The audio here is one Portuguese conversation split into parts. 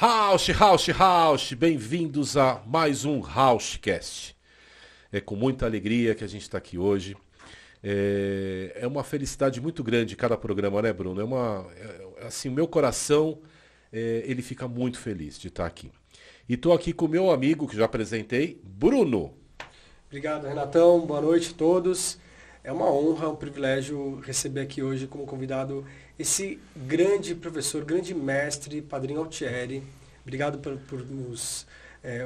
House, bem-vindos a mais um Housecast. É com muita alegria que a gente está aqui hoje. É uma felicidade muito grande cada programa, né, Bruno? Assim, o meu coração, ele fica muito feliz de estar aqui. E estou aqui com o meu amigo, que já apresentei, Bruno. Obrigado, Renatão. Boa noite a todos. É uma honra, um privilégio receber aqui hoje como convidado esse grande professor, grande mestre, Padrinho Altieri. Obrigado por nos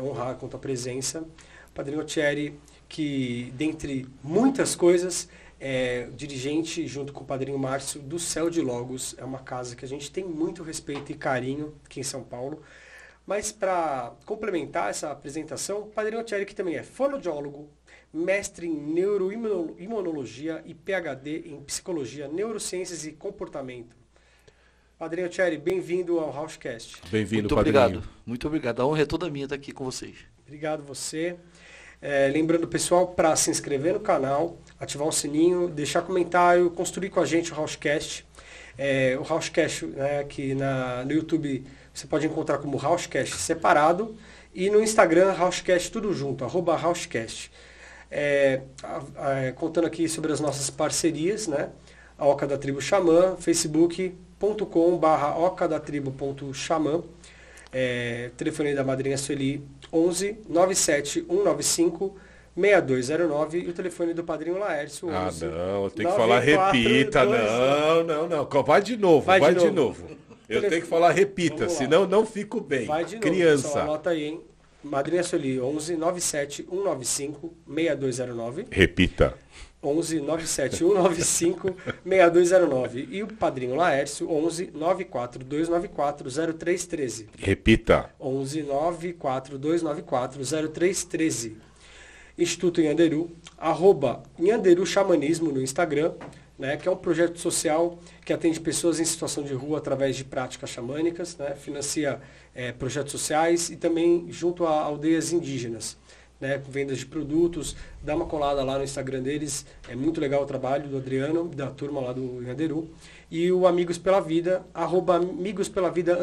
honrar com a tua presença. Padrinho Altieri, que dentre muitas coisas, é dirigente, junto com o Padrinho Márcio, do Céu de Logos. É uma casa que a gente tem muito respeito e carinho aqui em São Paulo. Mas para complementar essa apresentação, o Padrinho Altieri, que também é fonoaudiólogo, mestre em neuroimunologia e PhD em psicologia, neurociências e comportamento. Padrinho Altieri, bem-vindo ao Housecast. Bem-vindo, Padrinho. Padrinho. Muito obrigado. A honra é toda minha estar aqui com vocês. Obrigado você. Lembrando, pessoal, para se inscrever no canal, ativar o sininho, deixar comentário, construir com a gente o Housecast. O Housecast, né, que no YouTube você pode encontrar como Housecast separado e no Instagram, Housecast tudo junto, @Housecast. Contando aqui sobre as nossas parcerias, né? A Oca da Tribo Xamã, facebook.com/ocadatribo.xamã, telefone da madrinha Sueli 11 97 195 6209 e o telefone do Padrinho Laércio 11 não, tem que falar repita, não, vai de novo, vai de novo. Eu tenho que falar repita, senão não fico bem. Vai de novo, criança. pessoal, anota aí, hein? Madrinha Sueli 11 97 195 6209. Repita. 11 97 195 6209 e o Padrinho Laércio 11 94 294 0313. Repita. 11 94 294 0313. Instituto Nhanderu, @Nhanderu Xamanismo no Instagram, né, que é um projeto social que atende pessoas em situação de rua através de práticas xamânicas, né, financia projetos sociais e também junto a aldeias indígenas, né, com vendas de produtos. Dá uma colada lá no Instagram deles, é muito legal o trabalho do Adriano, da turma lá do Nhanderu. E o Amigos pela Vida, @AmigosPelaVida_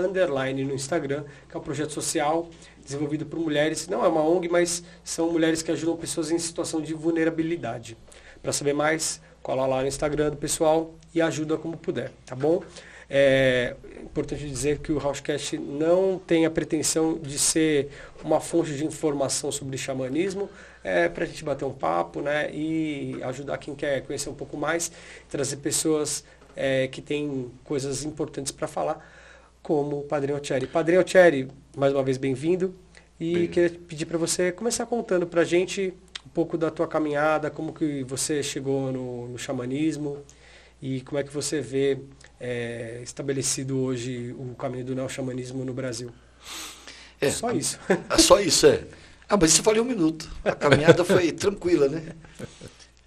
no Instagram, que é um projeto social desenvolvido por mulheres. Não é uma ONG, mas são mulheres que ajudam pessoas em situação de vulnerabilidade. Para saber mais, cola lá no Instagram do pessoal e ajuda como puder, tá bom? É importante dizer que o Housecast não tem a pretensão de ser uma fonte de informação sobre xamanismo, para a gente bater um papo, né, e ajudar quem quer conhecer um pouco mais, trazer pessoas que têm coisas importantes para falar, como o Padrinho Altieri. Padrinho Altieri, mais uma vez bem-vindo, e queria pedir para você começar contando para a gente um pouco da tua caminhada, como que você chegou no xamanismo e como é que você vê estabelecido hoje o caminho do neo-xamanismo no Brasil. Só isso. Só isso, mas isso eu falei 1 minuto. A caminhada foi tranquila, né?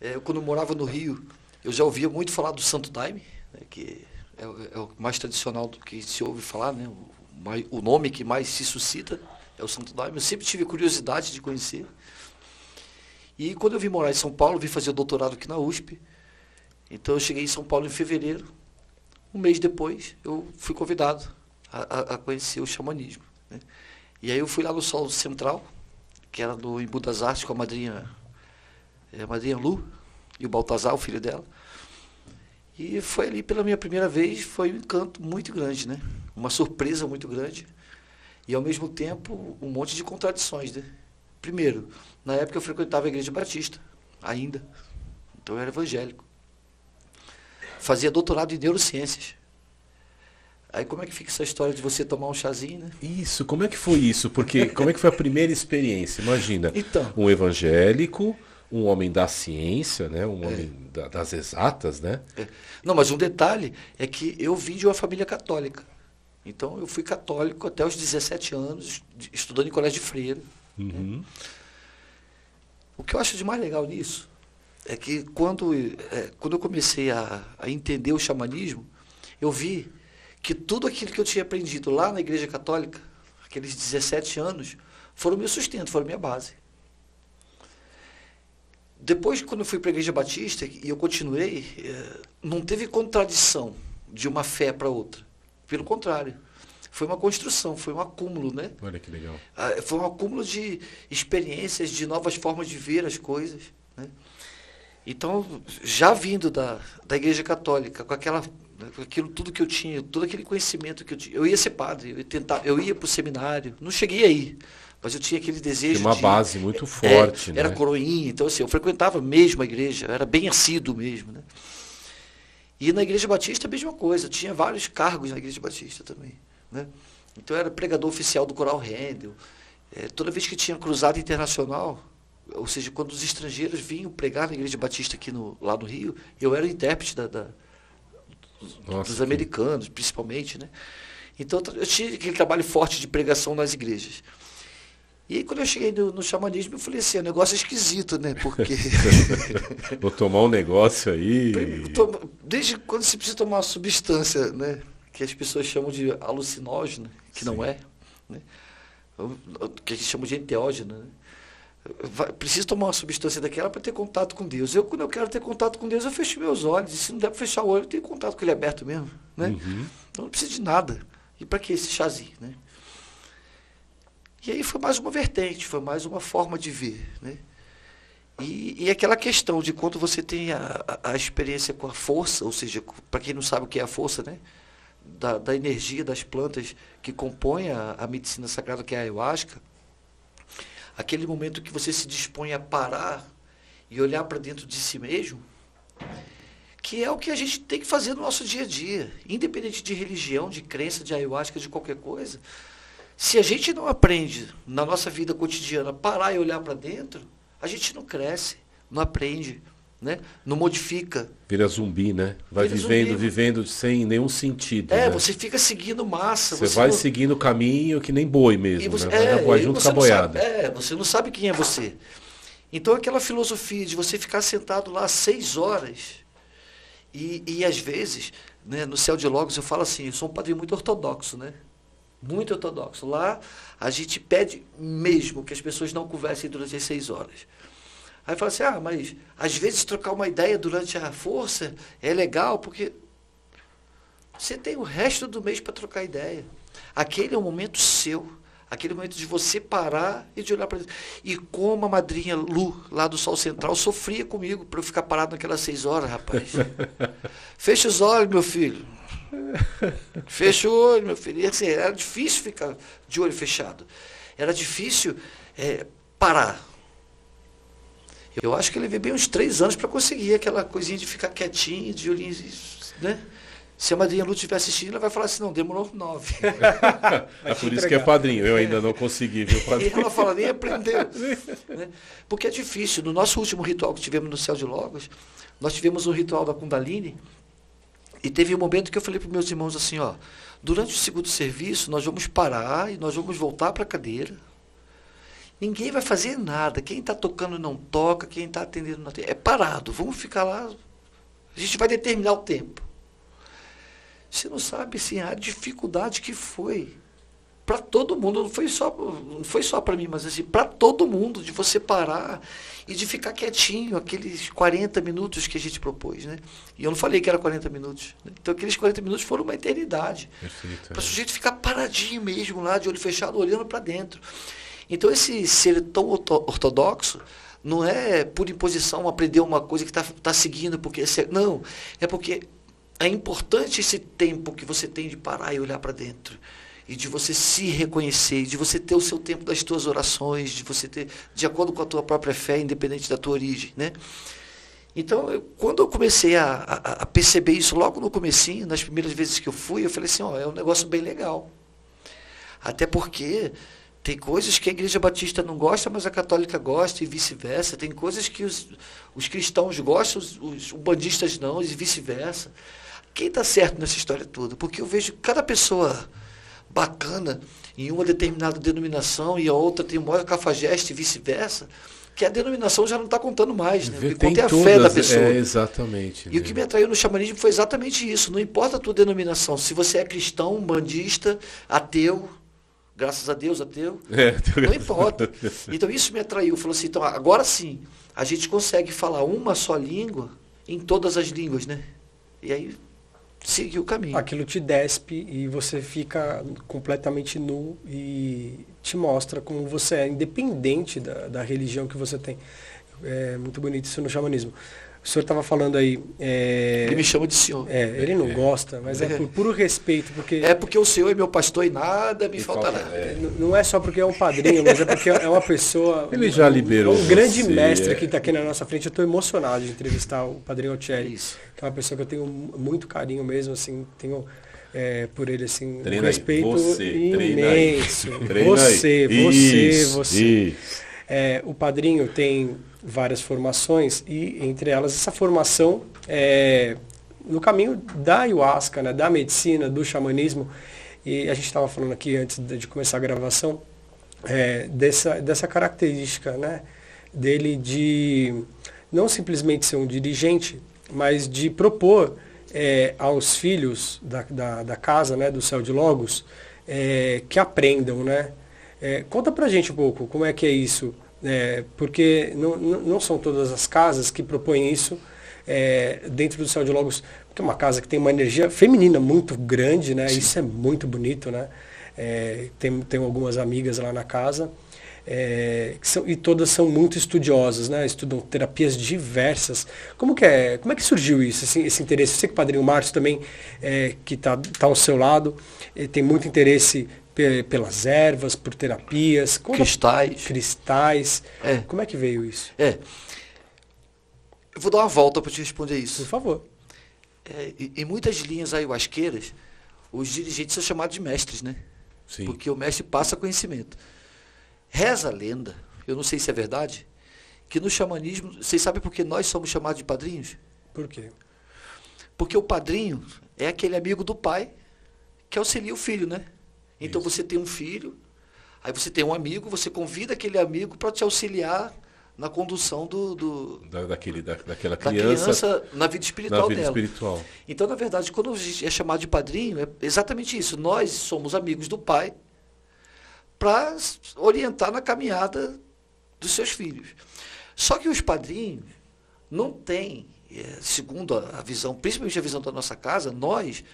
Eu, quando morava no Rio, eu já ouvia muito falar do Santo Daime, né, que é o mais tradicional do que se ouve falar, né? O nome que mais se suscita é o Santo Daime. Eu sempre tive curiosidade de conhecer. E quando eu vim morar em São Paulo, vim fazer o doutorado aqui na USP. Então eu cheguei em São Paulo em fevereiro. 1 mês depois, eu fui convidado a conhecer o xamanismo, né? E aí eu fui lá no Sol Central, que era do Embu das Artes, com a madrinha Lu e o Baltazar, o filho dela. E foi ali pela minha primeira vez, foi um encanto muito grande, né? Uma surpresa muito grande. E ao mesmo tempo, um monte de contradições, né? Primeiro, na época eu frequentava a Igreja Batista, ainda. Então eu era evangélico. Fazia doutorado em neurociências. Aí como é que fica essa história de você tomar um chazinho, né? Isso, como é que foi isso? Porque como é que foi a primeira experiência? Imagina, Então, um evangélico, um homem da ciência, né? Um homem das exatas, né? Não, mas um detalhe é que eu vim de uma família católica. Então eu fui católico até os 17 anos, estudando em colégio de freira. Uhum. Né? O que eu acho de mais legal nisso é que quando eu comecei a entender o xamanismo, eu vi que tudo aquilo que eu tinha aprendido lá na Igreja Católica, aqueles 17 anos, foram meu sustento, foram minha base. Depois, quando eu fui para a Igreja Batista, e eu continuei, não teve contradição de uma fé para outra. Pelo contrário, Foi uma construção, foi um acúmulo, né? Olha que legal. Foi um acúmulo de experiências, de novas formas de ver as coisas, né? Então, já vindo da Igreja Católica, com aquilo tudo que eu tinha, todo aquele conhecimento que eu tinha, eu ia ser padre, eu ia para o seminário, não cheguei aí, mas eu tinha aquele desejo Tinha uma base muito forte, né? Era coroinha, então assim, eu frequentava mesmo a igreja, eu era bem assíduo mesmo, né? E na Igreja Batista a mesma coisa, tinha vários cargos na Igreja Batista também, né? Então eu era pregador oficial do Coral Handel, toda vez que tinha cruzada internacional, ou seja, quando os estrangeiros vinham pregar na Igreja Batista aqui lá no Rio, eu era o intérprete dos americanos, principalmente, né? Então eu tinha aquele trabalho forte de pregação nas igrejas. E aí quando eu cheguei no xamanismo, eu falei assim, é um negócio esquisito, né? Porque... Vou tomar um negócio aí... Desde quando se precisa tomar uma substância, né? Que as pessoas chamam de alucinógena, que não é, né? Que a gente chama de enteógena, né? Preciso tomar uma substância daquela para ter contato com Deus. Quando eu quero ter contato com Deus, eu fecho meus olhos. E se não der para fechar o olho, eu tenho contato com Ele aberto mesmo, né? Uhum. Então não preciso de nada. E para que esse chazinho, né? E aí foi mais uma vertente, foi mais uma forma de ver, né? E aquela questão de quando você tem a experiência com a força, ou seja, para quem não sabe o que é a força, né? Da energia das plantas que compõem a medicina sagrada, que é a ayahuasca, aquele momento que você se dispõe a parar e olhar para dentro de si mesmo, que é o que a gente tem que fazer no nosso dia a dia, independente de religião, de crença, de ayahuasca, de qualquer coisa. Se a gente não aprende na nossa vida cotidiana parar e olhar para dentro, a gente não cresce, não aprende, né? Não modifica. Vira zumbi, né? Vai vivendo sem nenhum sentido. Né? Você fica seguindo massa. Você vai seguindo o caminho que nem boi mesmo, você, né? Vai junto com a boiada. Você não sabe quem é você. Então aquela filosofia de você ficar sentado lá 6 horas e às vezes, né, no Céu de Logos eu falo assim, eu sou um padre muito ortodoxo, né? Muito ortodoxo. Lá a gente pede mesmo que as pessoas não conversem durante as 6 horas. Aí fala assim, mas às vezes trocar uma ideia durante a força é legal, porque você tem o resto do mês para trocar ideia. Aquele é um momento seu, aquele momento de você parar e de olhar para dentro. E como a madrinha Lu, lá do Sol Central, sofria comigo para eu ficar parado naquelas 6 horas, rapaz. Fecha os olhos, meu filho. Fecha o olho, meu filho. E assim, era difícil ficar de olho fechado. Era difícil parar. Eu acho que eu levei bem uns 3 anos para conseguir aquela coisinha de ficar quietinho, de olhinho, né? Se a madrinha Lu estiver assistindo, ela vai falar assim, não, demorou 9. É por isso que é padrinho, eu ainda não consegui, viu, padrinho? E ela fala, nem aprendeu. Né? Porque é difícil. No nosso último ritual que tivemos no Céu de Logos, nós tivemos um ritual da Kundalini, e teve um momento que eu falei para os meus irmãos assim, durante o segundo serviço, nós vamos parar e nós vamos voltar para a cadeira. Ninguém vai fazer nada. Quem está tocando não toca, quem está atendendo não atende. É parado, vamos ficar lá. A gente vai determinar o tempo. Você não sabe assim, a dificuldade que foi para todo mundo, não foi só para mim, mas assim, para todo mundo, de você parar e de ficar quietinho, aqueles 40 minutos que a gente propôs, né? E eu não falei que era 40 minutos. Né? Então aqueles 40 minutos foram uma eternidade. Para o sujeito ficar paradinho mesmo lá, de olho fechado, olhando para dentro. Então esse ser tão ortodoxo não é por imposição aprender uma coisa que está seguindo, porque não, é porque é importante esse tempo que você tem de parar e olhar para dentro, e de você se reconhecer, de você ter o seu tempo das tuas orações, de você ter, de acordo com a tua própria fé, independente da tua origem, né? Então, quando eu comecei a perceber isso logo no comecinho, nas primeiras vezes que eu fui, eu falei assim, é um negócio bem legal. Até porque tem coisas que a Igreja Batista não gosta, mas a Católica gosta e vice-versa. Tem coisas que os cristãos gostam, os umbandistas não, e vice-versa. Quem está certo nessa história toda? Porque eu vejo cada pessoa bacana em uma determinada denominação e a outra tem o maior cafajeste e vice-versa, que a denominação já não está contando mais, né? O que conta é a fé da pessoa. Exatamente. E o que me atraiu no xamanismo foi exatamente isso. Não importa a tua denominação, se você é cristão, umbandista, ateu, graças a Deus, ateu, não importa. Então isso me atraiu. Falou assim, então agora sim, a gente consegue falar uma só língua em todas as línguas, né? E aí seguir o caminho. Aquilo te despe e você fica completamente nu e te mostra como você é, independente da religião que você tem. É muito bonito isso no xamanismo. O senhor estava falando aí... Ele me chama de senhor. ele não gosta, mas é por puro respeito, porque... É porque o senhor é meu pastor e nada me faltará. Não é só porque é um padrinho, mas é porque é uma pessoa... Ele já liberou um grande você, mestre que está aqui na nossa frente. Eu estou emocionado de entrevistar o padrinho Altieri, Isso. que é uma pessoa que eu tenho muito carinho mesmo, assim, tenho... por ele, assim, Treina um respeito aí, imenso. treina aí. Você. O padrinho tem várias formações e, entre elas, essa formação no caminho da ayahuasca, né, da medicina, do xamanismo. E a gente estava falando aqui, antes de começar a gravação, dessa característica, né, dele de não simplesmente ser um dirigente, mas de propor aos filhos da casa, né, do Céu de Logos, que aprendam, né? Conta pra gente um pouco como é que é isso, porque não são todas as casas que propõem isso dentro do Céu de Logos, porque é uma casa que tem uma energia feminina muito grande, né? Sim. Isso é muito bonito, né? Tem algumas amigas lá na casa, e todas são muito estudiosas, né? Estudam terapias diversas. Como que surgiu isso, esse interesse? Eu sei que o Padrinho Márcio também, que tá ao seu lado, tem muito interesse pelas ervas, por terapias. Cristais. Como é que veio isso? Eu vou dar uma volta para te responder isso. Por favor. Em muitas linhas ayahuasqueiras, os dirigentes são chamados de mestres, né? Sim. Porque o mestre passa conhecimento. Reza a lenda, eu não sei se é verdade, que no xamanismo, vocês sabem por que nós somos chamados de padrinhos? Por quê? Porque o padrinho é aquele amigo do pai que auxilia o filho, né? Então você tem um filho, aí você tem um amigo, você convida aquele amigo para te auxiliar na condução daquela criança na vida espiritual dela. Espiritual. Então, na verdade, quando a gente é chamado de padrinho, é exatamente isso. Nós somos amigos do pai para orientar na caminhada dos seus filhos. Só que os padrinhos não têm, segundo a visão, principalmente a visão da nossa casa, nós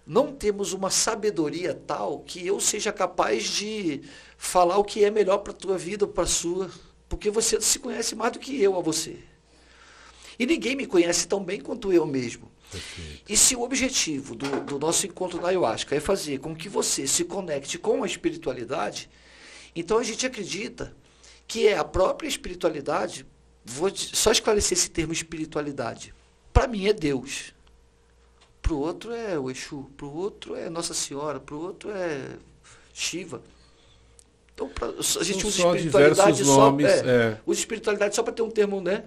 não temos uma sabedoria tal que eu seja capaz de falar o que é melhor para a tua vida ou para a sua, porque você se conhece mais do que eu a você. E ninguém me conhece tão bem quanto eu mesmo. Perfeito. E se o objetivo do nosso encontro na ayahuasca é fazer com que você se conecte com a espiritualidade, então a gente acredita que é a própria espiritualidade. Vou só esclarecer esse termo espiritualidade. Para mim é Deus. Para o outro é o Exu. Para o outro é Nossa Senhora. Para o outro é Shiva. Então a gente usa espiritualidade usa espiritualidade só para ter um termo, né?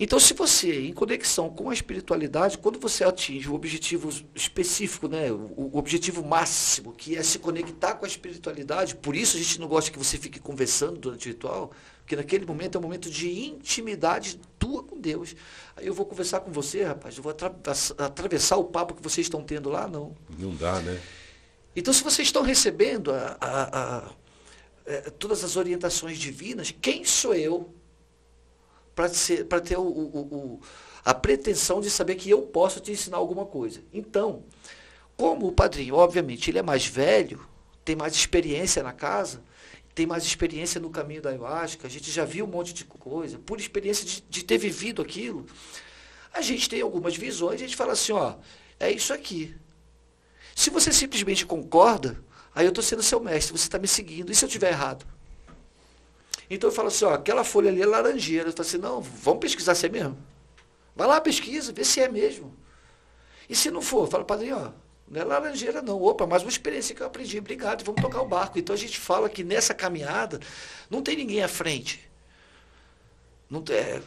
Então, se você, em conexão com a espiritualidade, quando você atinge o objetivo específico, né, o objetivo máximo, que é se conectar com a espiritualidade, por isso a gente não gosta que você fique conversando durante o ritual, porque naquele momento é um momento de intimidade tua com Deus. Aí eu vou conversar com você, rapaz, eu vou atravessar o papo que vocês estão tendo lá, não. Não dá, né? Então, se vocês estão recebendo todas as orientações divinas, quem sou eu para ter a pretensão de saber que eu posso te ensinar alguma coisa? Então, como o padrinho, obviamente, ele é mais velho, tem mais experiência na casa, tem mais experiência no caminho da ayahuasca, a gente já viu um monte de coisa, por experiência de ter vivido aquilo, a gente tem algumas visões, a gente fala assim, ó, é isso aqui. Se você simplesmente concorda, aí eu estou sendo seu mestre, você está me seguindo, e se eu estiver errado? Então eu falo assim, ó, aquela folha ali é laranjeira. Eu falo assim, não, vamos pesquisar se é mesmo. Vai lá, pesquisa, vê se é mesmo. E se não for, eu falo, padrinho, ó, não é laranjeira não. Opa, mais uma experiência que eu aprendi, obrigado, vamos tocar o barco. Então a gente fala que nessa caminhada não tem ninguém à frente. Não tem,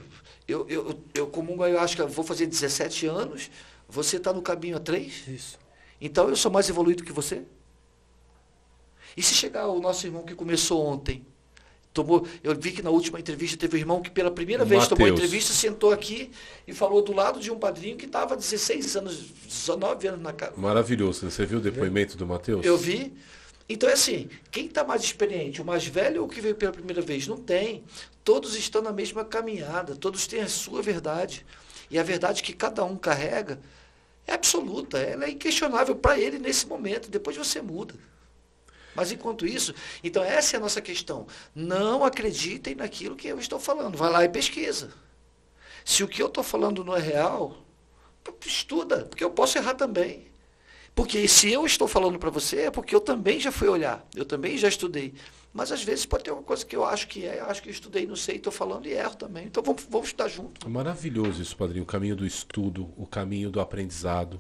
eu comungo, eu acho que eu vou fazer 17 anos, você está no caminho há 3? Isso. Então eu sou mais evoluído que você? E se chegar o nosso irmão que começou ontem, eu vi que na última entrevista teve um irmão que pela primeira vez tomou a entrevista, sentou aqui e falou do lado de um padrinho que estava 16 anos, 19 anos na casa. Maravilhoso. Você viu o depoimento do Matheus? Eu vi. Então é assim, quem está mais experiente, o mais velho ou o que veio pela primeira vez? Não tem. Todos estão na mesma caminhada, todos têm a sua verdade. E a verdade que cada um carrega é absoluta, ela é inquestionável para ele nesse momento, depois você muda. Mas enquanto isso, então essa é a nossa questão. Não acreditem naquilo que eu estou falando, vai lá e pesquisa. Se o que eu estou falando não é real, estuda, porque eu posso errar também. Porque se eu estou falando para você, é porque eu também já fui olhar, eu também já estudei. Mas às vezes pode ter uma coisa que eu acho que eu acho que eu estudei, não sei, estou falando e erro também. Então vamos estudar junto. É maravilhoso isso, padrinho, o caminho do estudo, o caminho do aprendizado,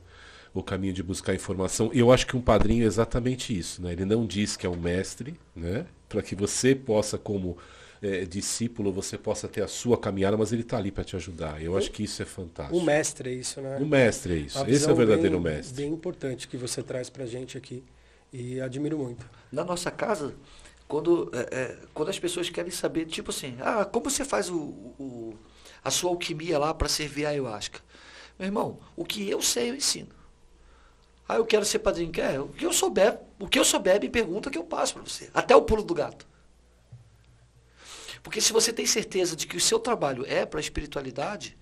o caminho de buscar informação. E eu acho que um padrinho é exatamente isso, né? Ele não diz que é um mestre, né? Para que você possa, como discípulo, você possa ter a sua caminhada, mas ele está ali para te ajudar. Eu acho que isso é fantástico. O mestre é isso, né? O mestre é isso. Uma Esse é o visão verdadeiro bem, mestre. bem importante que você traz para a gente aqui. E admiro muito. Na nossa casa, quando as pessoas querem saber, tipo assim, como você faz a sua alquimia lá para servir a ayahuasca? Meu irmão, o que eu sei, eu ensino. Eu quero ser padrinho. O que eu souber, me pergunta que eu passo para você. Até o pulo do gato. Porque se você tem certeza de que o seu trabalho é para a espiritualidade,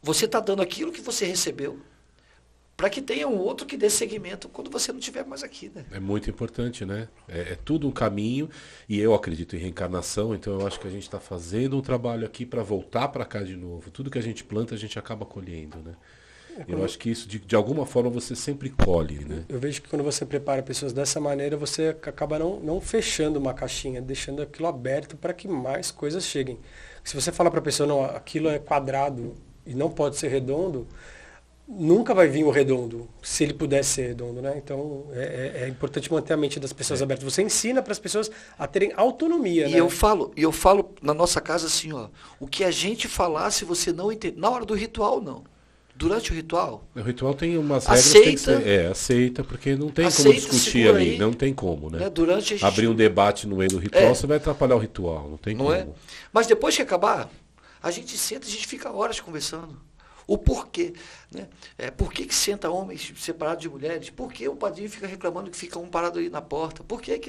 você está dando aquilo que você recebeu para que tenha um outro que dê seguimento quando você não estiver mais aqui, né? É muito importante, né? É tudo um caminho, e eu acredito em reencarnação, então eu acho que a gente está fazendo um trabalho aqui para voltar para cá de novo. Tudo que a gente planta, a gente acaba colhendo, né? Eu acho que isso, de alguma forma, você sempre colhe, né? Eu vejo que quando você prepara pessoas dessa maneira, você acaba não fechando uma caixinha, deixando aquilo aberto para que mais coisas cheguem. Se você falar para a pessoa, não, aquilo é quadrado e não pode ser redondo, nunca vai vir o redondo, se ele pudesse ser redondo, né? Então, é importante manter a mente das pessoas aberta. Você ensina para as pessoas a terem autonomia, e né? eu falo na nossa casa assim, ó, o que a gente falar, se você não entender, na hora do ritual, não. Durante o ritual. O ritual tem umas regras que tem que ser. Aceita, porque não tem como discutir ali. Não tem como, né? Durante abrir um debate no meio do ritual, você vai atrapalhar o ritual. Não tem como. É? Mas depois que acabar, a gente senta, a gente fica horas conversando. O porquê. Né? Por que senta homens separados de mulheres? Por que o padrinho fica reclamando que fica um parado ali na porta? Por que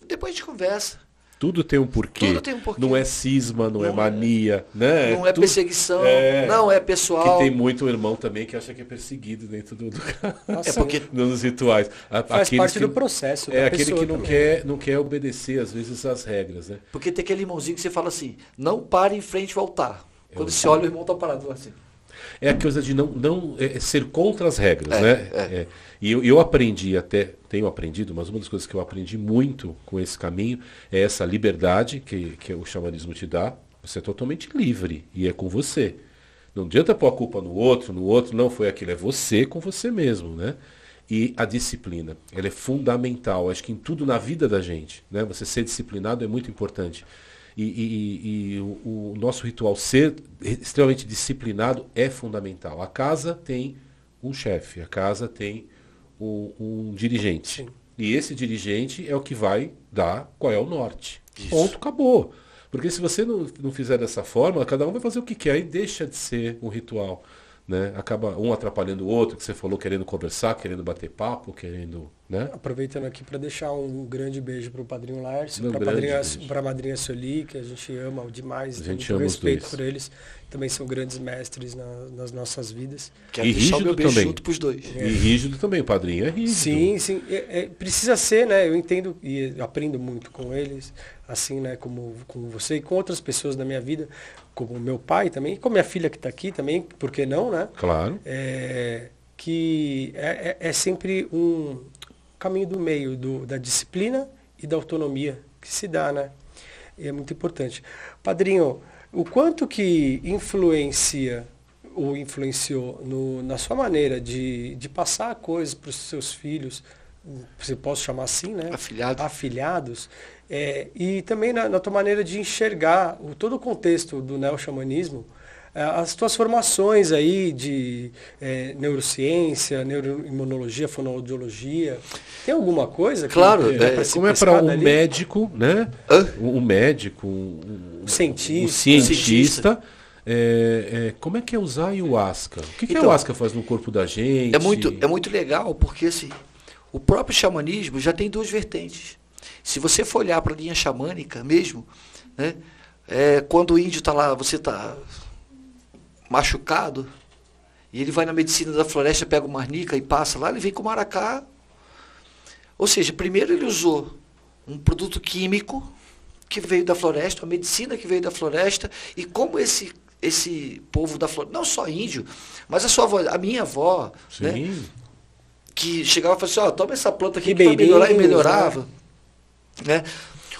depois a gente conversa. Tudo tem um porquê. Tudo tem um porquê. Não é cisma, não é mania. Né? Não é perseguição, não é pessoal. Que tem muito irmão também que acha que é perseguido dentro do porque nos rituais. Faz parte do processo. É aquele que não quer obedecer, às vezes, as regras. Né? Porque tem aquele irmãozinho que você fala assim, não pare em frente ao altar. Quando você olha, o irmão está parado lá assim. É a coisa de não ser contra as regras, né? E eu aprendi tenho aprendido, mas uma das coisas que eu aprendi muito com esse caminho é essa liberdade que o xamanismo te dá. Você é totalmente livre e é com você. Não adianta pôr a culpa no outro, não foi aquilo, é você com você mesmo, né? E a disciplina, ela é fundamental, acho que em tudo na vida da gente, né? Você ser disciplinado é muito importante. E o nosso ritual ser extremamente disciplinado é fundamental. A casa tem um chefe, a casa tem um dirigente. Sim. E esse dirigente é o que vai dar qual é o norte. Isso. Ponto, acabou. Porque se você não fizer dessa forma, cada um vai fazer o que quer e deixa de ser um ritual. Né? Acaba um atrapalhando o outro, que você falou, querendo conversar, querendo bater papo, querendo... Né? Aproveitando aqui para deixar um grande beijo para o padrinho Lárcio, para a madrinha Sueli, que a gente ama demais, tem muito respeito por eles. Também são grandes mestres nas nossas vidas. Quero deixar o meu beijo junto para os dois. E rígido também, o padrinho é rígido. Sim. Precisa ser, né? Eu entendo e aprendo muito com eles, assim, né? Como você e com outras pessoas da minha vida, como meu pai também, e com minha filha que está aqui também, por que não, né? Claro. Que é sempre um caminho do meio da disciplina e da autonomia que se dá, né? E é muito importante. Padrinho, o quanto que influencia ou influenciou na sua maneira de passar coisas para os seus filhos, se posso chamar assim, né? Afilhados, e também na tua maneira de enxergar todo o contexto do neo-xamanismo, as tuas formações aí de neurociência, neuroimunologia, fonoaudiologia, tem alguma coisa? Claro, como é para um médico, né? Um médico, um cientista, como é que é usar a ayahuasca? O que a ayahuasca faz no corpo da gente? É muito legal, porque assim, o próprio xamanismo já tem duas vertentes. Se você for olhar para a linha xamânica mesmo, né? Quando o índio está lá, você está machucado, e ele vai na medicina da floresta, pega uma arnica e passa lá, ele vem com maracá. Ou seja, primeiro ele usou um produto químico que veio da floresta, uma medicina que veio da floresta, e como esse povo da floresta, não só índio, mas a minha avó, né, que chegava e falava assim, ó, toma essa planta aqui que vai melhorar, e melhorava, né?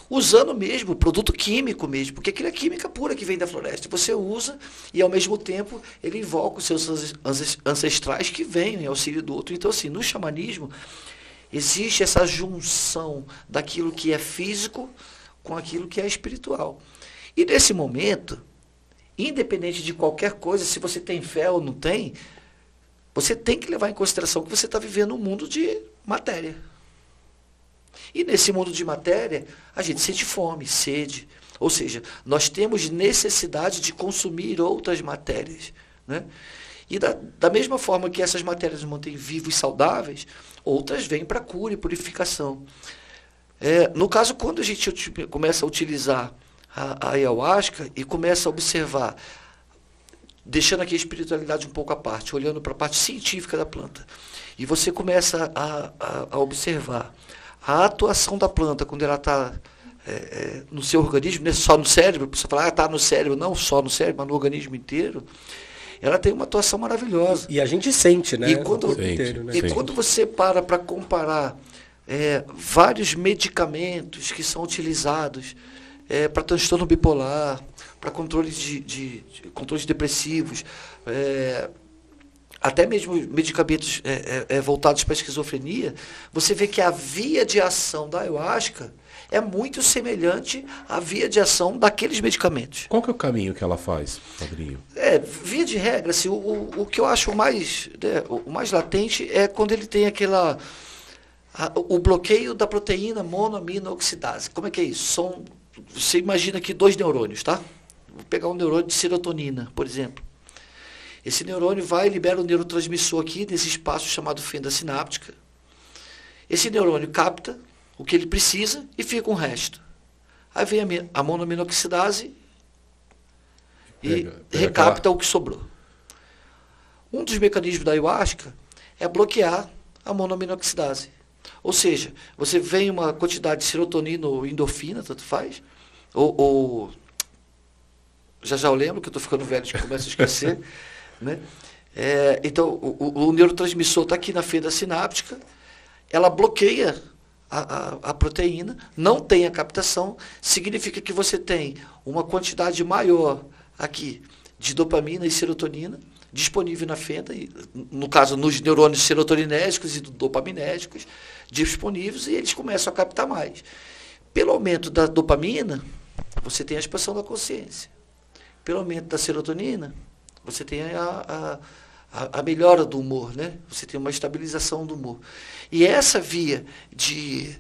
Usando mesmo, produto químico mesmo, porque aquilo é química pura que vem da floresta. Você usa e, ao mesmo tempo, ele invoca os seus ancestrais que vêm em auxílio do outro. Então, assim, no xamanismo, existe essa junção daquilo que é físico com aquilo que é espiritual. E nesse momento, independente de qualquer coisa, se você tem fé ou não tem, você tem que levar em consideração que você está vivendo um mundo de matéria. E nesse mundo de matéria, a gente sente fome, sede. Ou seja, nós temos necessidade de consumir outras matérias, né? E da mesma forma que essas matérias nos mantêm vivos e saudáveis, outras vêm para cura e purificação. No caso, quando a gente começa a utilizar a ayahuasca e começa a observar, deixando aqui a espiritualidade um pouco à parte, olhando para a parte científica da planta, e você começa a observar a atuação da planta quando ela está no seu organismo, não é só no cérebro, você fala, está no cérebro, não só no cérebro, mas no organismo inteiro, ela tem uma atuação maravilhosa. E a gente sente, né? E quando você para comparar vários medicamentos que são utilizados para transtorno bipolar, para controle de controles depressivos, até mesmo medicamentos voltados para a esquizofrenia, você vê que a via de ação da ayahuasca é muito semelhante à via de ação daqueles medicamentos. Qual que é o caminho que ela faz, padrinho? Via de regra, assim, o que eu acho o mais latente é quando ele tem o bloqueio da proteína monoamino-oxidase. Como é que é isso? Você imagina aqui 2 neurônios, tá? Vou pegar um neurônio de serotonina, por exemplo. Esse neurônio vai e libera um neurotransmissor aqui nesse espaço chamado fenda sináptica. Esse neurônio capta o que ele precisa e fica um resto. Aí vem a monoaminoxidase e recapta o que sobrou. Um dos mecanismos da ayahuasca é bloquear a monoaminoxidase. Ou seja, você vem uma quantidade de serotonina ou endorfina, tanto faz, ou já eu lembro que eu estou ficando velho, que começo a esquecer, né? Então, o neurotransmissor está aqui na fenda sináptica, ela bloqueia a proteína, não tem a captação, significa que você tem uma quantidade maior aqui de dopamina e serotonina disponível na fenda, no caso, nos neurônios serotoninérgicos e dopaminérgicos disponíveis, e eles começam a captar mais. Pelo aumento da dopamina, você tem a expansão da consciência. Pelo aumento da serotonina, você tem a melhora do humor, né? Você tem uma estabilização do humor. E essa via de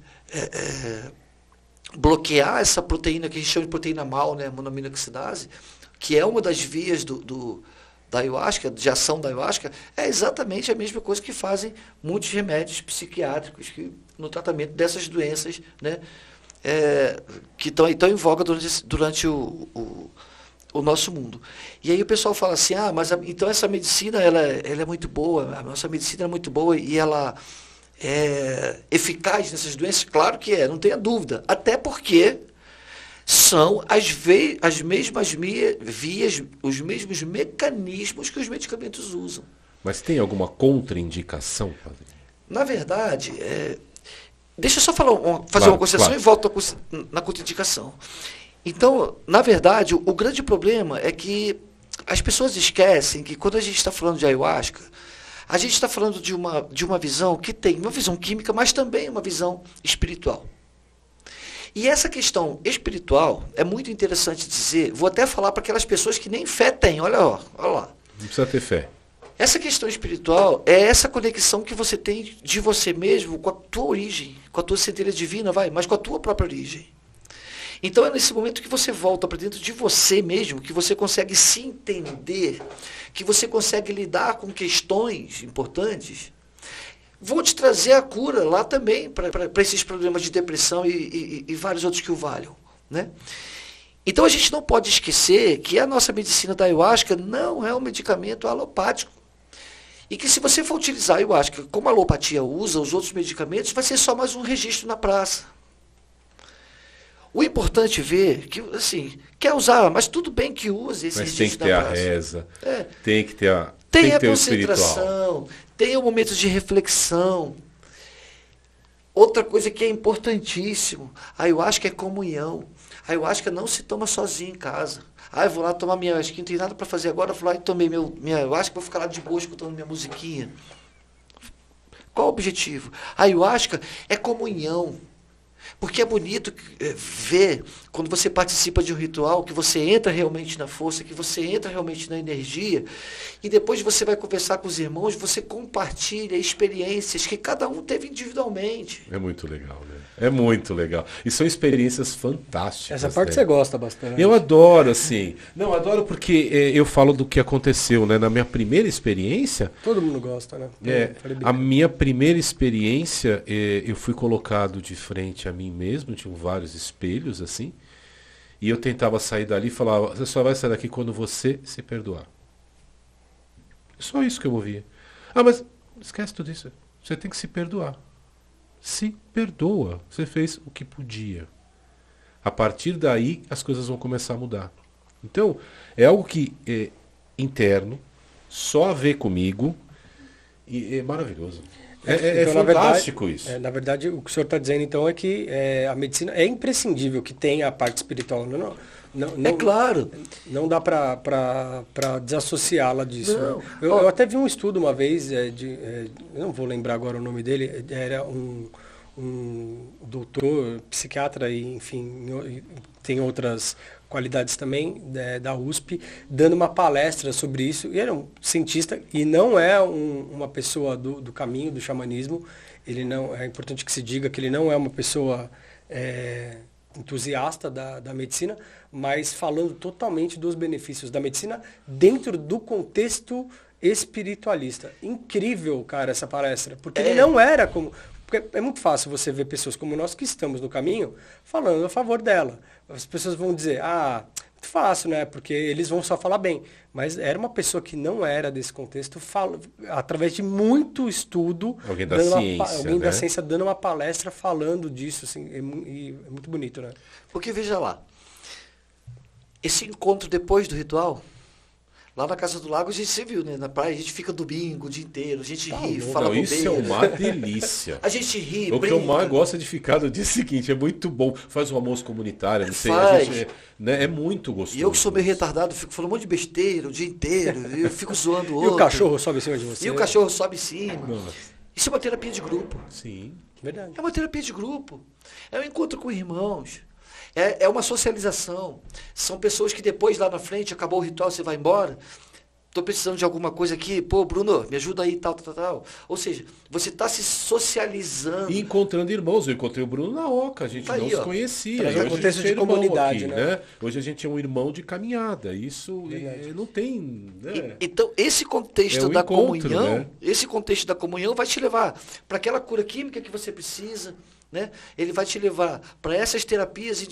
bloquear essa proteína, que a gente chama de proteína mal, né? Monoaminoxidase, que é uma das vias da ayahuasca, de ação da ayahuasca, é exatamente a mesma coisa que fazem muitos remédios psiquiátricos no tratamento dessas doenças, né? Que estão em voga durante o nosso mundo. E aí o pessoal fala assim, mas então essa medicina ela é muito boa, a nossa medicina é muito boa e ela é eficaz nessas doenças? Claro que não tenha dúvida. Até porque são as mesmas vias, os mesmos mecanismos que os medicamentos usam. Mas tem alguma contraindicação, padre? Na verdade, deixa eu só fazer uma concessão e volto na contraindicação. Então, na verdade, o grande problema é que as pessoas esquecem que quando a gente está falando de ayahuasca, a gente está falando de uma visão que tem uma visão química, mas também uma visão espiritual. E essa questão espiritual é muito interessante dizer, vou até falar para aquelas pessoas que nem fé têm, olha lá. Não precisa ter fé. Essa questão espiritual é essa conexão que você tem de você mesmo com a tua origem, com a tua centelha divina, mas com a tua própria origem. Então é nesse momento que você volta para dentro de você mesmo, que você consegue se entender, que você consegue lidar com questões importantes. Vou te trazer a cura lá também para esses problemas de depressão e vários outros que o valham, né? Então a gente não pode esquecer que a nossa medicina da ayahuasca não é um medicamento alopático. E que se você for utilizar, eu acho que como a alopatia usa os outros medicamentos, vai ser só mais um registro na praça. O importante é ver que, assim, quer usar, mas tudo bem que use esse Mas tem que registro ter na a praça. reza, É. tem que ter a Tem a ter o espiritual. concentração, tem o momento de reflexão. Outra coisa que é importantíssimo, a ayahuasca é comunhão. A ayahuasca não se toma sozinho em casa. Eu vou lá tomar minha ayahuasca, não tem nada para fazer agora, eu vou lá e tomei minha ayahuasca, vou ficar lá de boa escutando minha musiquinha. Qual o objetivo? A ayahuasca é comunhão. Porque é bonito ver, quando você participa de um ritual, que você entra realmente na força, que você entra realmente na energia, e depois você vai conversar com os irmãos, você compartilha experiências que cada um teve individualmente. É muito legal, né? É muito legal. E são experiências fantásticas. Essa parte né? você gosta bastante. Eu adoro, assim. Não, adoro porque eu falo do que aconteceu, né? Na minha primeira experiência, Todo mundo gosta, né? a minha primeira experiência, eu fui colocado de frente a mim mesmo, tinham vários espelhos, assim, e eu tentava sair dali e falava, você só vai sair daqui quando você se perdoar. Só isso que eu ouvia. Mas esquece tudo isso. Você tem que se perdoar. Se perdoa. Você fez o que podia. A partir daí, as coisas vão começar a mudar. Então, é algo que é interno, só a ver comigo, e é maravilhoso. É Então, fantástico isso. Na verdade, o que o senhor está dizendo, então, é que a medicina é imprescindível que tenha a parte espiritual. Não, É claro. Não dá para desassociá-la disso. Não. Né? Eu até vi um estudo uma vez, eu não vou lembrar agora o nome dele, era um doutor, psiquiatra, e, enfim, tem outras qualidades também, da USP, dando uma palestra sobre isso. E era um cientista, e não é uma pessoa do caminho, do xamanismo. Ele não, é importante que se diga que ele não é uma pessoa entusiasta da medicina, mas falando totalmente dos benefícios da medicina dentro do contexto espiritualista. Incrível, cara, essa palestra, porque ele não era como... Porque é muito fácil você ver pessoas como nós que estamos no caminho falando a favor dela. As pessoas vão dizer, muito fácil, né? Porque eles vão só falar bem. Mas era uma pessoa que não era desse contexto, através de muito estudo, alguém da ciência, alguém né? da ciência dando uma palestra falando disso, assim, e é muito bonito, né? Porque, veja lá, esse encontro depois do ritual, lá na Casa do Lago, você viu, né? Na praia, a gente fica domingo o dia inteiro, a gente ri, fala bobeira. Isso é uma delícia. A gente ri, O que brinca. eu mais gosto de ficar no dia seguinte, é muito bom. Faz um almoço comunitário, não sei. Faz. A gente, né, é muito gostoso. E eu que sou meio retardado, fico falando um monte de besteira o dia inteiro, eu fico zoando o E outro. o cachorro sobe em cima de você. E o cachorro sobe em cima. Nossa. Isso é uma terapia de grupo. Sim. Verdade. É uma terapia de grupo. É um encontro com irmãos. É uma socialização. São pessoas que depois, lá na frente, acabou o ritual, você vai embora. Estou precisando de alguma coisa aqui. Pô, Bruno, me ajuda aí, tal. Ou seja, você está se socializando. E encontrando irmãos. Eu encontrei o Bruno na Oca, a gente Tá não aí, se ó. conhecia. Traz E um hoje a contexto gente é de irmão comunidade, aqui, né? Hoje a gente é um irmão de caminhada. Isso não tem... Né? Então, esse contexto É o da encontro, comunhão, né? esse contexto da comunhão vai te levar para aquela cura química que você precisa, né? Ele vai te levar para essas terapias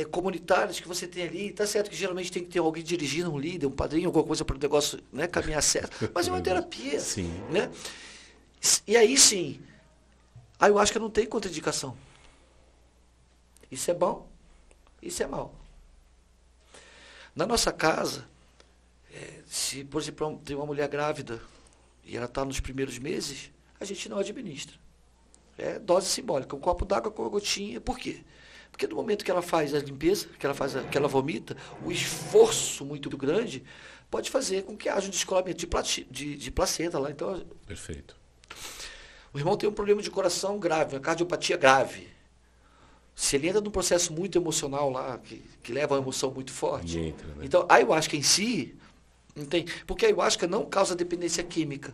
comunitárias que você tem ali. Tá certo que geralmente tem que ter alguém dirigindo, um líder, um padrinho, alguma coisa para o negócio, né, caminhar certo, mas é uma terapia. Sim. Né? E aí sim, a ayahuasca não tem contraindicação. Isso é bom, isso é mal. Na nossa casa, se, por exemplo, tem uma mulher grávida e ela está nos primeiros meses, a gente não administra. É dose simbólica, um copo d'água com uma gotinha. Por quê? Porque no momento que ela faz a limpeza, que ela vomita, o esforço muito grande pode fazer com que haja um descolamento de placenta lá. Então, Perfeito. o irmão tem um problema de coração grave, uma cardiopatia grave. Se ele entra num processo muito emocional lá, que leva a uma emoção muito forte. E entra, né? Então, a ayahuasca em si, não tem, porque a ayahuasca não causa dependência química.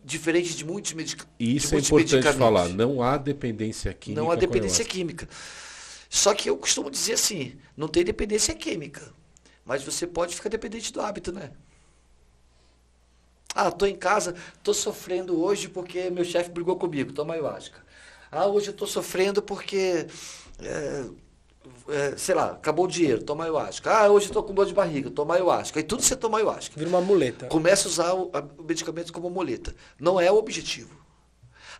Diferente de muitos medicamentos. Isso é importante falar. Não há dependência química. Não há dependência com a química. Só que eu costumo dizer assim, não tem dependência química. Mas você pode ficar dependente do hábito, né? Estou em casa, estou sofrendo hoje porque meu chefe brigou comigo, toma ayahuasca. Hoje eu estou sofrendo porque sei lá, acabou o dinheiro, toma ayahuasca. Ah, hoje estou com dor de barriga, toma ayahuasca. E tudo você toma ayahuasca. Vira uma muleta. Começa a usar o medicamento como muleta. Não é o objetivo.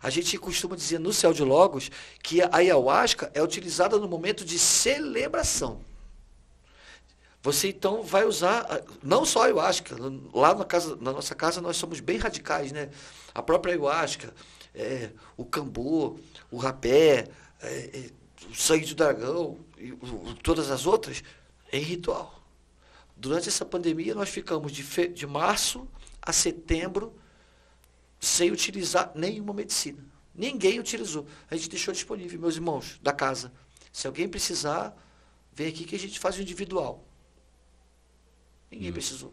A gente costuma dizer no Céu de Logos que a ayahuasca é utilizada no momento de celebração. Você então vai usar, não só a ayahuasca, lá na nossa casa nós somos bem radicais, né? A própria ayahuasca, o cambô, o rapé, o sangue do dragão, e todas as outras, em ritual. Durante essa pandemia nós ficamos de março a setembro sem utilizar nenhuma medicina. Ninguém utilizou. A gente deixou disponível, meus irmãos, da casa. Se alguém precisar, vem aqui que a gente faz o individual. Ninguém precisou.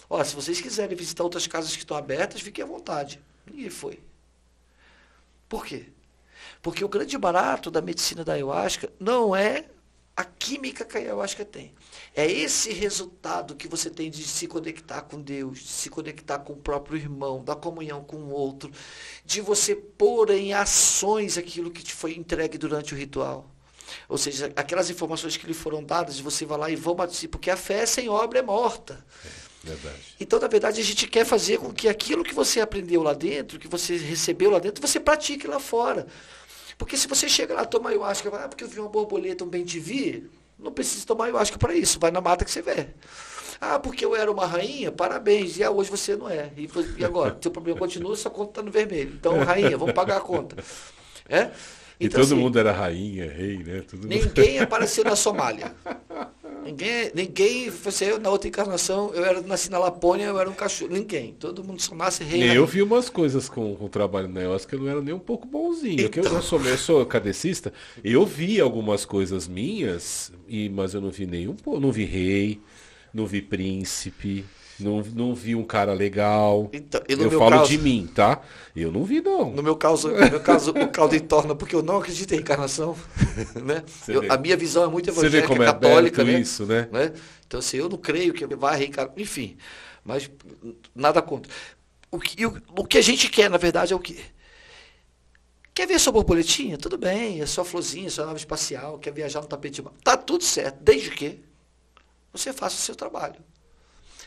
Ó, se vocês quiserem visitar outras casas que estão abertas, fiquem à vontade. Ninguém foi. Por quê? Porque o grande barato da medicina da ayahuasca não é a química que a ayahuasca tem. É esse resultado que você tem de se conectar com Deus, de se conectar com o próprio irmão, da comunhão com o outro, de você pôr em ações aquilo que te foi entregue durante o ritual. Ou seja, aquelas informações que lhe foram dadas, você vai lá e vão bater, porque a fé sem obra é morta. Verdade. Então, na verdade, a gente quer fazer com que aquilo que você aprendeu lá dentro, que você recebeu lá dentro, você pratique lá fora. Porque se você chega lá, toma ayahuasca, porque eu vi uma borboleta, um bem-te-vi, não precisa tomar ayahuasca para isso, vai na mata que você vê. Ah, porque eu era uma rainha, parabéns, e hoje você não é. E agora? Seu problema continua, sua conta está no vermelho. Então, rainha, vamos pagar a conta. E então, todo assim, mundo era rainha, rei, né? Ninguém apareceu na Somália. Ninguém, você, na outra encarnação, nasci na Lapônia, eu era um cachorro. Ninguém. Todo mundo só nasce rei. Eu vi umas coisas com o trabalho na ayahuasca que eu não era nem um pouco bonzinho. Então... Eu sou kardecista, eu vi algumas coisas minhas, mas eu não vi nenhum. Não vi rei, não vi príncipe. Não vi um cara legal. Então, eu falo de mim, tá? Eu não vi, não. No meu caso, o caldo entorna, porque eu não acredito em reencarnação. Né? A minha visão é muito evangélica, como católica. Né? Isso, né? Então, assim, eu não creio que vai reencarnar. Enfim, mas nada contra. O que a gente quer, na verdade, é o quê? Quer ver sua borboletinha? Tudo bem, é sua florzinha, sua nave espacial, quer viajar no tapete de mar. Tá tudo certo, desde que você faça o seu trabalho.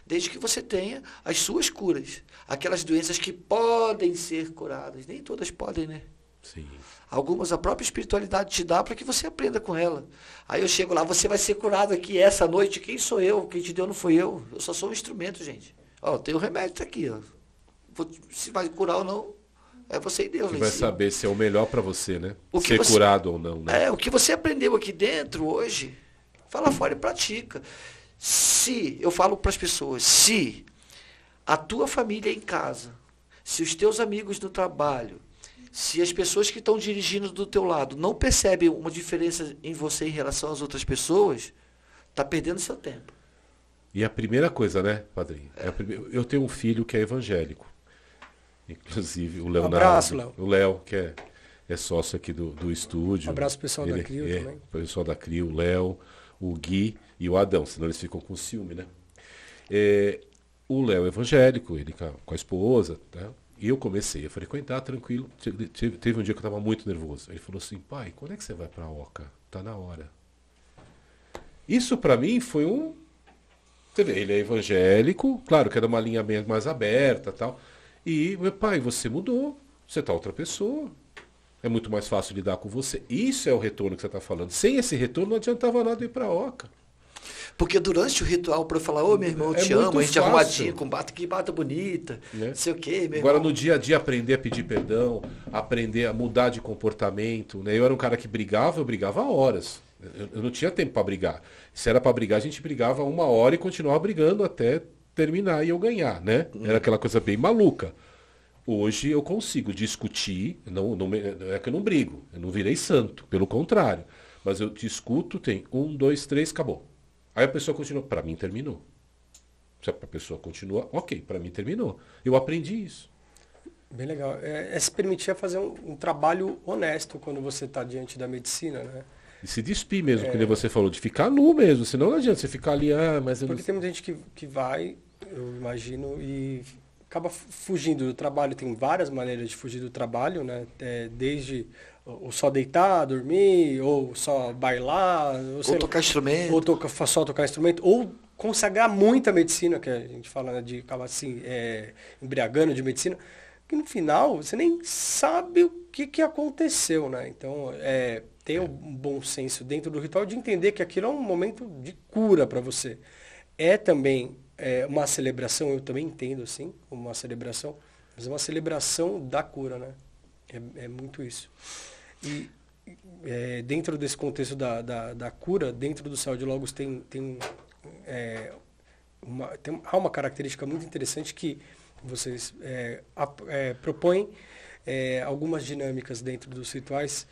Desde que você tenha as suas curas. Aquelas doenças que podem ser curadas. Nem todas podem, né? Sim. Algumas a própria espiritualidade te dá para que você aprenda com ela. Aí eu chego lá, você vai ser curado aqui essa noite. Quem sou eu? Quem te deu não foi eu. Eu só sou um instrumento, gente. Ó, tem o remédio tá aqui. Ó. Se vai curar ou não, é você e Deus. Você vai saber se é o melhor para você, né? Ser curado ou não, né? O que você aprendeu aqui dentro hoje, fala fora e pratica. Eu falo para as pessoas, se a tua família em casa, se os teus amigos no trabalho, se as pessoas que estão dirigindo do teu lado não percebem uma diferença em você em relação às outras pessoas, está perdendo seu tempo. E a primeira coisa, né, padrinho? Eu tenho um filho que é evangélico. Inclusive, o Leonardo. Abraço, Léo. O Léo, que é sócio aqui do estúdio. Abraço pessoal da CRIO também. O pessoal da CRIO, o Léo, o Gui e o Adão, senão eles ficam com ciúme, né? O Léo é evangélico, ele com a esposa, tá? E eu comecei a frequentar tranquilo. Teve um dia que eu estava muito nervoso. Ele falou assim, pai, quando é que você vai para a Oca? Tá na hora. Isso para mim foi um... Você vê, ele é evangélico, claro que era uma linha bem mais aberta e tal. E, meu pai, você mudou, você tá outra pessoa. É muito mais fácil lidar com você. Isso é o retorno que você está falando. Sem esse retorno não adiantava nada ir para a Oca. Porque durante o ritual, para eu falar, ô meu irmão, eu te amo, a gente arrumadinho, com bata, que bata bonita, não sei o quê, meu Agora, irmão. no dia a dia, aprender a pedir perdão, aprender a mudar de comportamento. Né? Eu era um cara que brigava, eu brigava horas. Eu não tinha tempo para brigar. Se era para brigar, a gente brigava 1 hora e continuava brigando até terminar e eu ganhar, né? Era aquela coisa bem maluca. Hoje eu consigo discutir, não é que eu não brigo, eu não virei santo, pelo contrário. Mas eu discuto, tem 1, 2, 3, acabou. Aí a pessoa continua, para mim terminou. Se a pessoa continua, ok, para mim terminou. Eu aprendi isso. Bem legal. É se permitir fazer um trabalho honesto quando você está diante da medicina, né? E se despir mesmo, como você falou, de ficar nu mesmo, senão não adianta você ficar ali, mas eu Porque não... tem muita gente que vai, eu imagino, e acaba fugindo do trabalho. Tem várias maneiras de fugir do trabalho, né? Desde ou só deitar, dormir, ou só bailar, Ou tocar instrumento. ou só tocar instrumento, ou consagrar muito a medicina, que a gente fala, né, de acabar assim, embriagando de medicina, que no final você nem sabe o que aconteceu, né? Então, ter um bom senso dentro do ritual de entender que aquilo é um momento de cura para você. É também uma celebração, eu também entendo assim, uma celebração, mas é uma celebração da cura, né? É muito isso. E dentro desse contexto da cura, dentro do Céu de Logos há uma característica muito interessante que vocês propõem algumas dinâmicas dentro dos rituais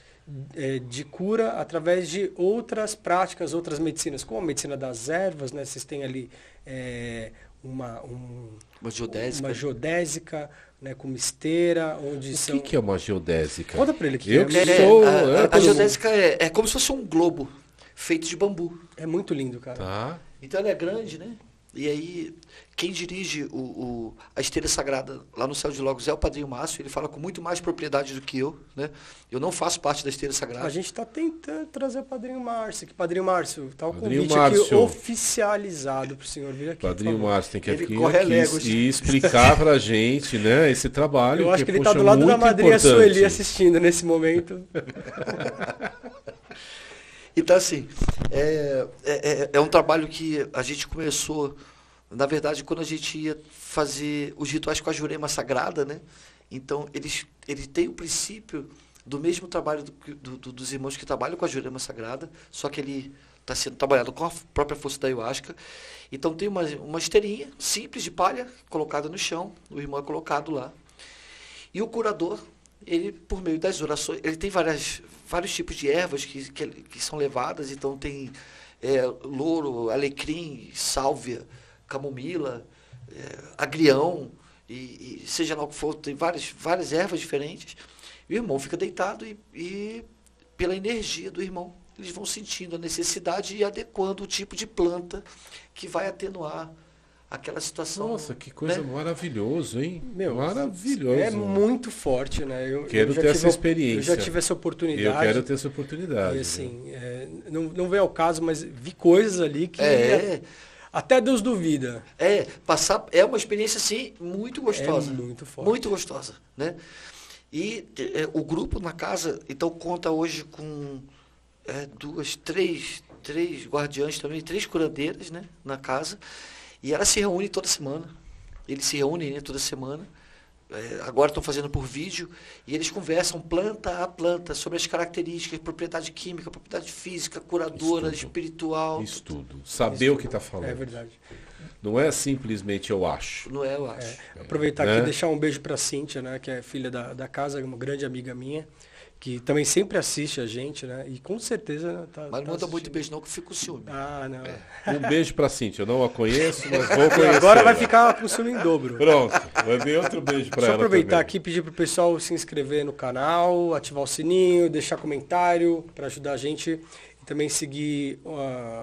de cura através de outras práticas, outras medicinas, como a medicina das ervas, né? Vocês têm ali uma geodésica, né, com esteira, onde são... O que é uma geodésica? Conta pra ele que a geodésica é como se fosse um globo feito de bambu. É muito lindo, cara. Tá. Então ela é grande, né? E aí, quem dirige a esteira sagrada lá no Céu de Logos é o Padrinho Márcio. Ele fala com muito mais propriedade do que eu, né? Eu não faço parte da esteira sagrada. A gente está tentando trazer o Padrinho Márcio. Que Padrinho Márcio, está o Padrinho convite Márcio. aqui oficializado para o senhor vir aqui. Padrinho Márcio tem que Ele aqui corre a léguas. e explicar pra gente, né, esse trabalho. Eu acho que ele poxa, está do lado da muito madrinha importante. Sueli assistindo nesse momento. Então, assim, é um trabalho que a gente começou, na verdade, quando a gente ia fazer os rituais com a Jurema Sagrada, né? Então, ele tem o princípio do mesmo trabalho dos irmãos que trabalham com a Jurema Sagrada, só que ele está sendo trabalhado com a própria força da Ayahuasca. Então, tem uma esteirinha simples de palha colocada no chão, o irmão é colocado lá. E o curador, ele, por meio das orações, ele tem vários tipos de ervas que são levadas. Então tem louro, alecrim, sálvia, camomila, agrião, e seja lá o que for, tem várias ervas diferentes. E o irmão fica deitado e pela energia do irmão, eles vão sentindo a necessidade e adequando o tipo de planta que vai atenuar aquela situação. Nossa, que coisa, né? Maravilhoso, hein? Meu, maravilhoso. É muito forte, né? Eu quero ter essa experiência. Eu já tive essa oportunidade. Eu quero ter essa oportunidade. E assim, não vem ao caso, mas vi coisas ali que até Deus duvida. É uma experiência, assim, muito gostosa. É muito forte. Muito gostosa, né? E o grupo na casa, então, conta hoje com três guardiães também, 3 curandeiras, né, na casa. E elas se reúnem toda semana. Eles se reúnem, né, toda semana. Agora estão fazendo por vídeo. E eles conversam planta a planta sobre as características, propriedade química, propriedade física, curadora, espiritual. Estudo. Saber o que está falando. É verdade. Não é simplesmente eu acho. Não é, eu acho. Aproveitar aqui e deixar um beijo para a Cíntia, né, que é filha da casa, uma grande amiga minha, que também sempre assiste a gente, né? E com certeza mas não manda muito beijo não, que eu fico com ciúme. Ah, não. Um beijo pra Cíntia. Eu não a conheço, mas vou conhecer. Agora vai ficar com ciúme em dobro. Pronto. Vai vir outro beijo pra ela. Só aproveitar também. aqui e pedir pro pessoal se inscrever no canal, ativar o sininho, deixar comentário para ajudar a gente. E também seguir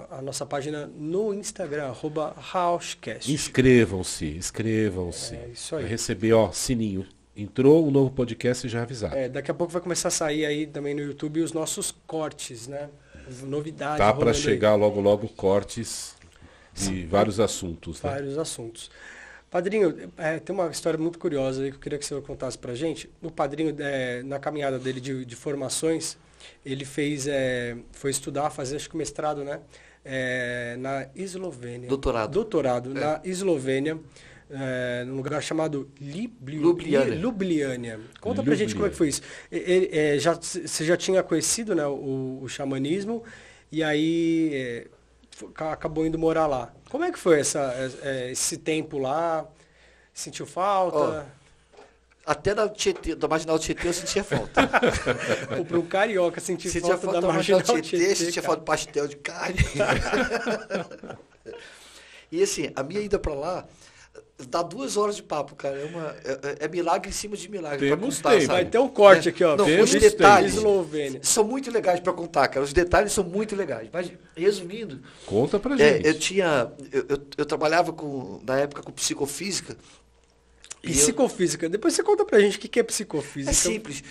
a nossa página no Instagram, @Rauschcast. Inscrevam-se. É isso aí. Vai receber, sininho. Entrou um novo podcast e já avisado. Daqui a pouco vai começar a sair aí também no YouTube os nossos cortes, né? Novidades. Tá para chegar logo cortes de vários assuntos. Né? Vários assuntos. Padrinho, tem uma história muito curiosa aí que eu queria que o senhor contasse pra gente. O Padrinho, na caminhada dele de formações, ele foi estudar, fazer acho que mestrado, né? Na Eslovênia. Doutorado na Eslovênia. Num lugar chamado Ljubljana. Conta pra gente como é que foi isso. Você já tinha conhecido, né, o xamanismo e aí acabou indo morar lá. Como é que foi esse tempo lá? Sentiu falta? Até da Marginal Tietê eu sentia falta. Para um carioca sentir falta da Marginal Tietê, sentia falta de pastel de carne. E assim, a minha ida para lá dá 2 horas de papo, cara. É milagre em cima de milagre. Temos pra contar, tempo. Vai ter um corte aqui, ó. Não, os detalhes são muito legais para contar, cara. Os detalhes são muito legais. Mas, resumindo... Conta pra gente. Eu trabalhava, na época, com psicofísica. Psicofísica. Depois você conta pra gente o que é psicofísica. É simples.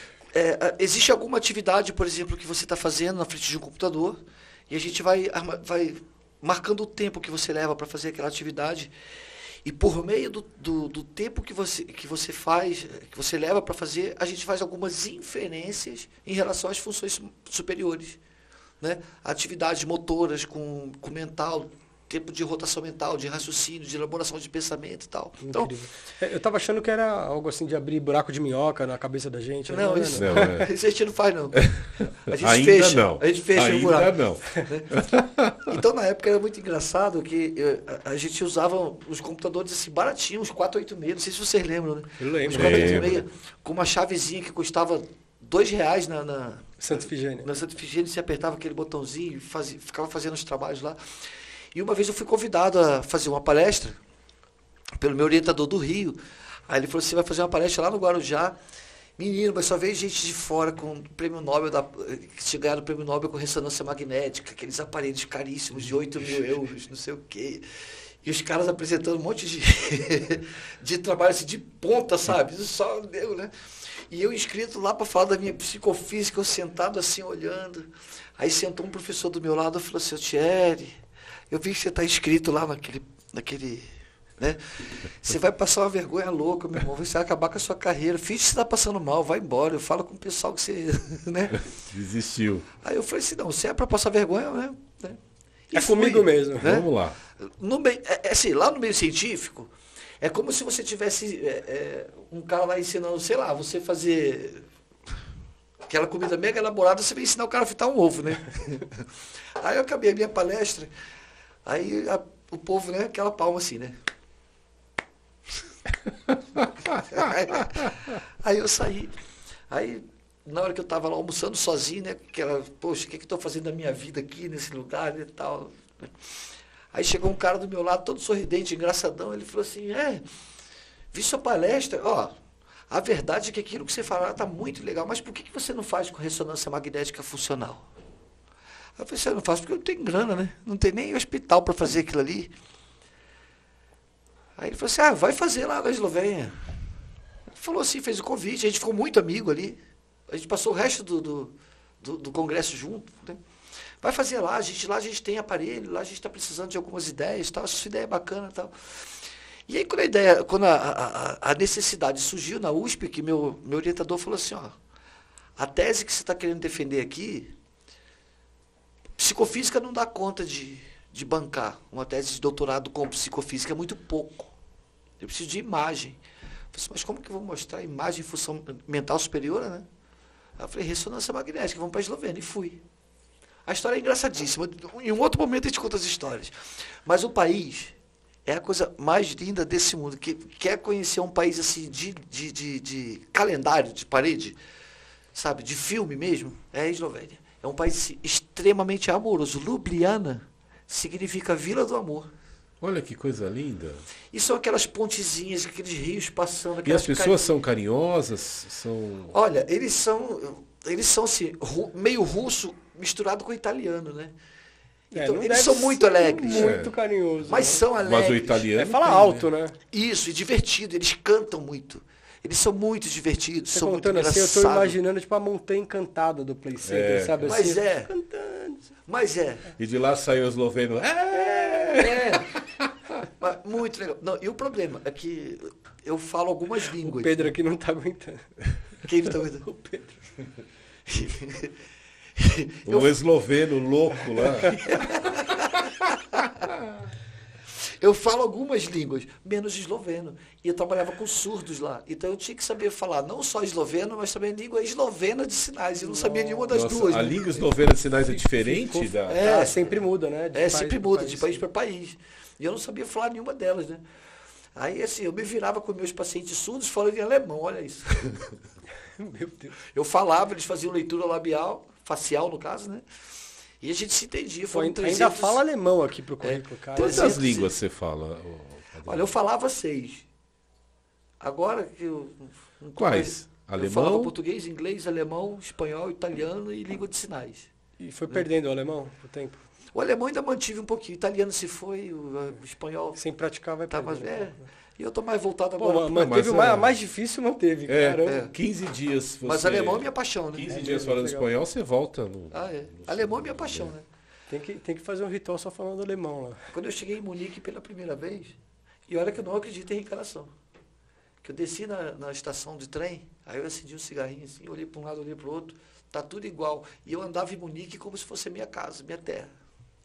existe alguma atividade, por exemplo, que você está fazendo na frente de um computador e a gente vai marcando o tempo que você leva para fazer aquela atividade e por meio do tempo que você faz, que você leva para fazer, a gente faz algumas inferências em relação às funções superiores, né? Atividades motoras com mental, tempo de rotação mental, de raciocínio, de elaboração de pensamento e tal. Então, eu estava achando que era algo assim de abrir buraco de minhoca na cabeça da gente. Não, isso a gente não faz, não. A gente Ainda fecha. não. A gente fecha Ainda o buraco. não. Então, na época, era muito engraçado que a gente usava os computadores assim, baratinhos, uns 486, não sei se vocês lembram, né? Eu lembro. Os 486, com uma chavezinha que custava R$2 na Santa Efigênia. Na Santa Efigênia, você apertava aquele botãozinho e ficava fazendo os trabalhos lá. E uma vez eu fui convidado a fazer uma palestra pelo meu orientador do Rio. Aí ele falou assim, você vai fazer uma palestra lá no Guarujá. Menino, mas só veio gente de fora com o prêmio Nobel, que ganharam o prêmio Nobel com ressonância magnética, aqueles aparelhos caríssimos de 8.000 €, não sei o quê. E os caras apresentando um monte de trabalho assim, de ponta, sabe? Só deu, né? E eu inscrito lá para falar da minha psicofísica, eu sentado assim, olhando. Aí sentou um professor do meu lado e falou assim, Thierry, eu vi que você está inscrito lá naquele, né? Você vai passar uma vergonha louca, meu irmão. Você vai acabar com a sua carreira. Finge que você está passando mal, vai embora. Eu falo com o pessoal que você, né? Desistiu. Aí eu falei assim, não, se é para passar vergonha, né? É comigo mesmo. Né? Vamos lá. Assim, lá no meio científico, é como se você tivesse um cara lá ensinando, sei lá, você fazer aquela comida mega elaborada, você vai ensinar o cara a fritar um ovo, né? Aí eu acabei a minha palestra, aí o povo, né, aquela palma assim, né? Aí eu saí. Aí, na hora que eu estava lá almoçando sozinho, né, poxa, o que eu estou fazendo da minha vida aqui, nesse lugar, né, tal, né? Aí chegou um cara do meu lado, todo sorridente, engraçadão, ele falou assim, vi sua palestra, ó, a verdade é que aquilo que você fala está muito legal, mas por que você não faz com ressonância magnética funcional? Eu falei, eu não faço porque eu não tenho grana, né? Não tem nem hospital para fazer aquilo ali. Aí ele falou assim, vai fazer lá na Eslovênia. Ele falou assim, fez o convite, a gente ficou muito amigo ali. A gente passou o resto do congresso junto, né? Vai fazer lá a gente tem aparelho, lá a gente está precisando de algumas ideias, tal, essa ideia é bacana e tal. E aí quando a necessidade surgiu na USP, que meu orientador falou assim, ó, a tese que você está querendo defender aqui, psicofísica não dá conta de bancar uma tese de doutorado com psicofísica, é muito pouco. Eu preciso de imagem. Eu falei assim, mas como que eu vou mostrar imagem em função mental superior, né? Aí eu falei, ressonância magnética, vamos para a Eslovênia, e fui. A história é engraçadíssima. Em um outro momento a gente conta as histórias. Mas o país é a coisa mais linda desse mundo. Que quer conhecer um país assim de calendário, de parede, sabe, de filme mesmo, é a Eslovênia. É um país extremamente amoroso. Ljubljana significa Vila do Amor. Olha que coisa linda. E são aquelas pontezinhas, aqueles rios passando. E as pessoas são carinhosas? São... Olha, eles são assim, meio russo misturado com italiano, né? Então, eles são muito alegres. Muito carinhosos. Mas são alegres. Mas o italiano fala tem, alto, né? Isso, e divertido. Eles cantam muito. Eles são muito divertidos, Você são muito contando assim, engraçados. eu tô imaginando tipo a montanha encantada do Play Center, sabe assim? Mas é. E de lá saiu o esloveno. Mas muito legal. Não, e o problema é que eu falo algumas línguas. O Pedro aqui não tá aguentando. Quem não tá aguentando? O Pedro. O esloveno louco lá. Eu falo algumas línguas, menos esloveno. E eu trabalhava com surdos lá. Então eu tinha que saber falar não só esloveno, mas também língua eslovena de sinais. Eu não sabia nenhuma das duas. A língua eslovena de sinais é diferente da... sempre muda, né? Sempre muda, de país para país. E eu não sabia falar nenhuma delas, né? Aí, assim, eu me virava com meus pacientes surdos falando em alemão, olha isso. Meu Deus. Eu falava, eles faziam leitura labial, facial no caso, né? E a gente se entendia. Ainda fala alemão aqui pro currículo, cara. Quantas línguas você fala? Olha, eu falava 6. Agora que eu... Quais? Alemão? Eu falava português, inglês, alemão, espanhol, italiano e língua de sinais. E foi perdendo o alemão com o tempo? O alemão ainda mantive um pouquinho. O italiano se foi, o espanhol... Sem praticar vai perdendo. E eu tô mais voltado Pô, agora. manteve mas a mais difícil, manteve, É, caramba. 15 dias. Você, Mas alemão é minha paixão, né? 15 É dias mesmo, falando legal. espanhol, você volta. Alemão é minha paixão, né? Tem que fazer um ritual só falando alemão lá. Quando eu cheguei em Munique pela primeira vez, e olha que eu não acredito em reencarnação. Que eu desci na estação de trem, aí eu acendi um cigarrinho assim, olhei para um lado, olhei para o outro, tá tudo igual. E eu andava em Munique como se fosse a minha casa, minha terra.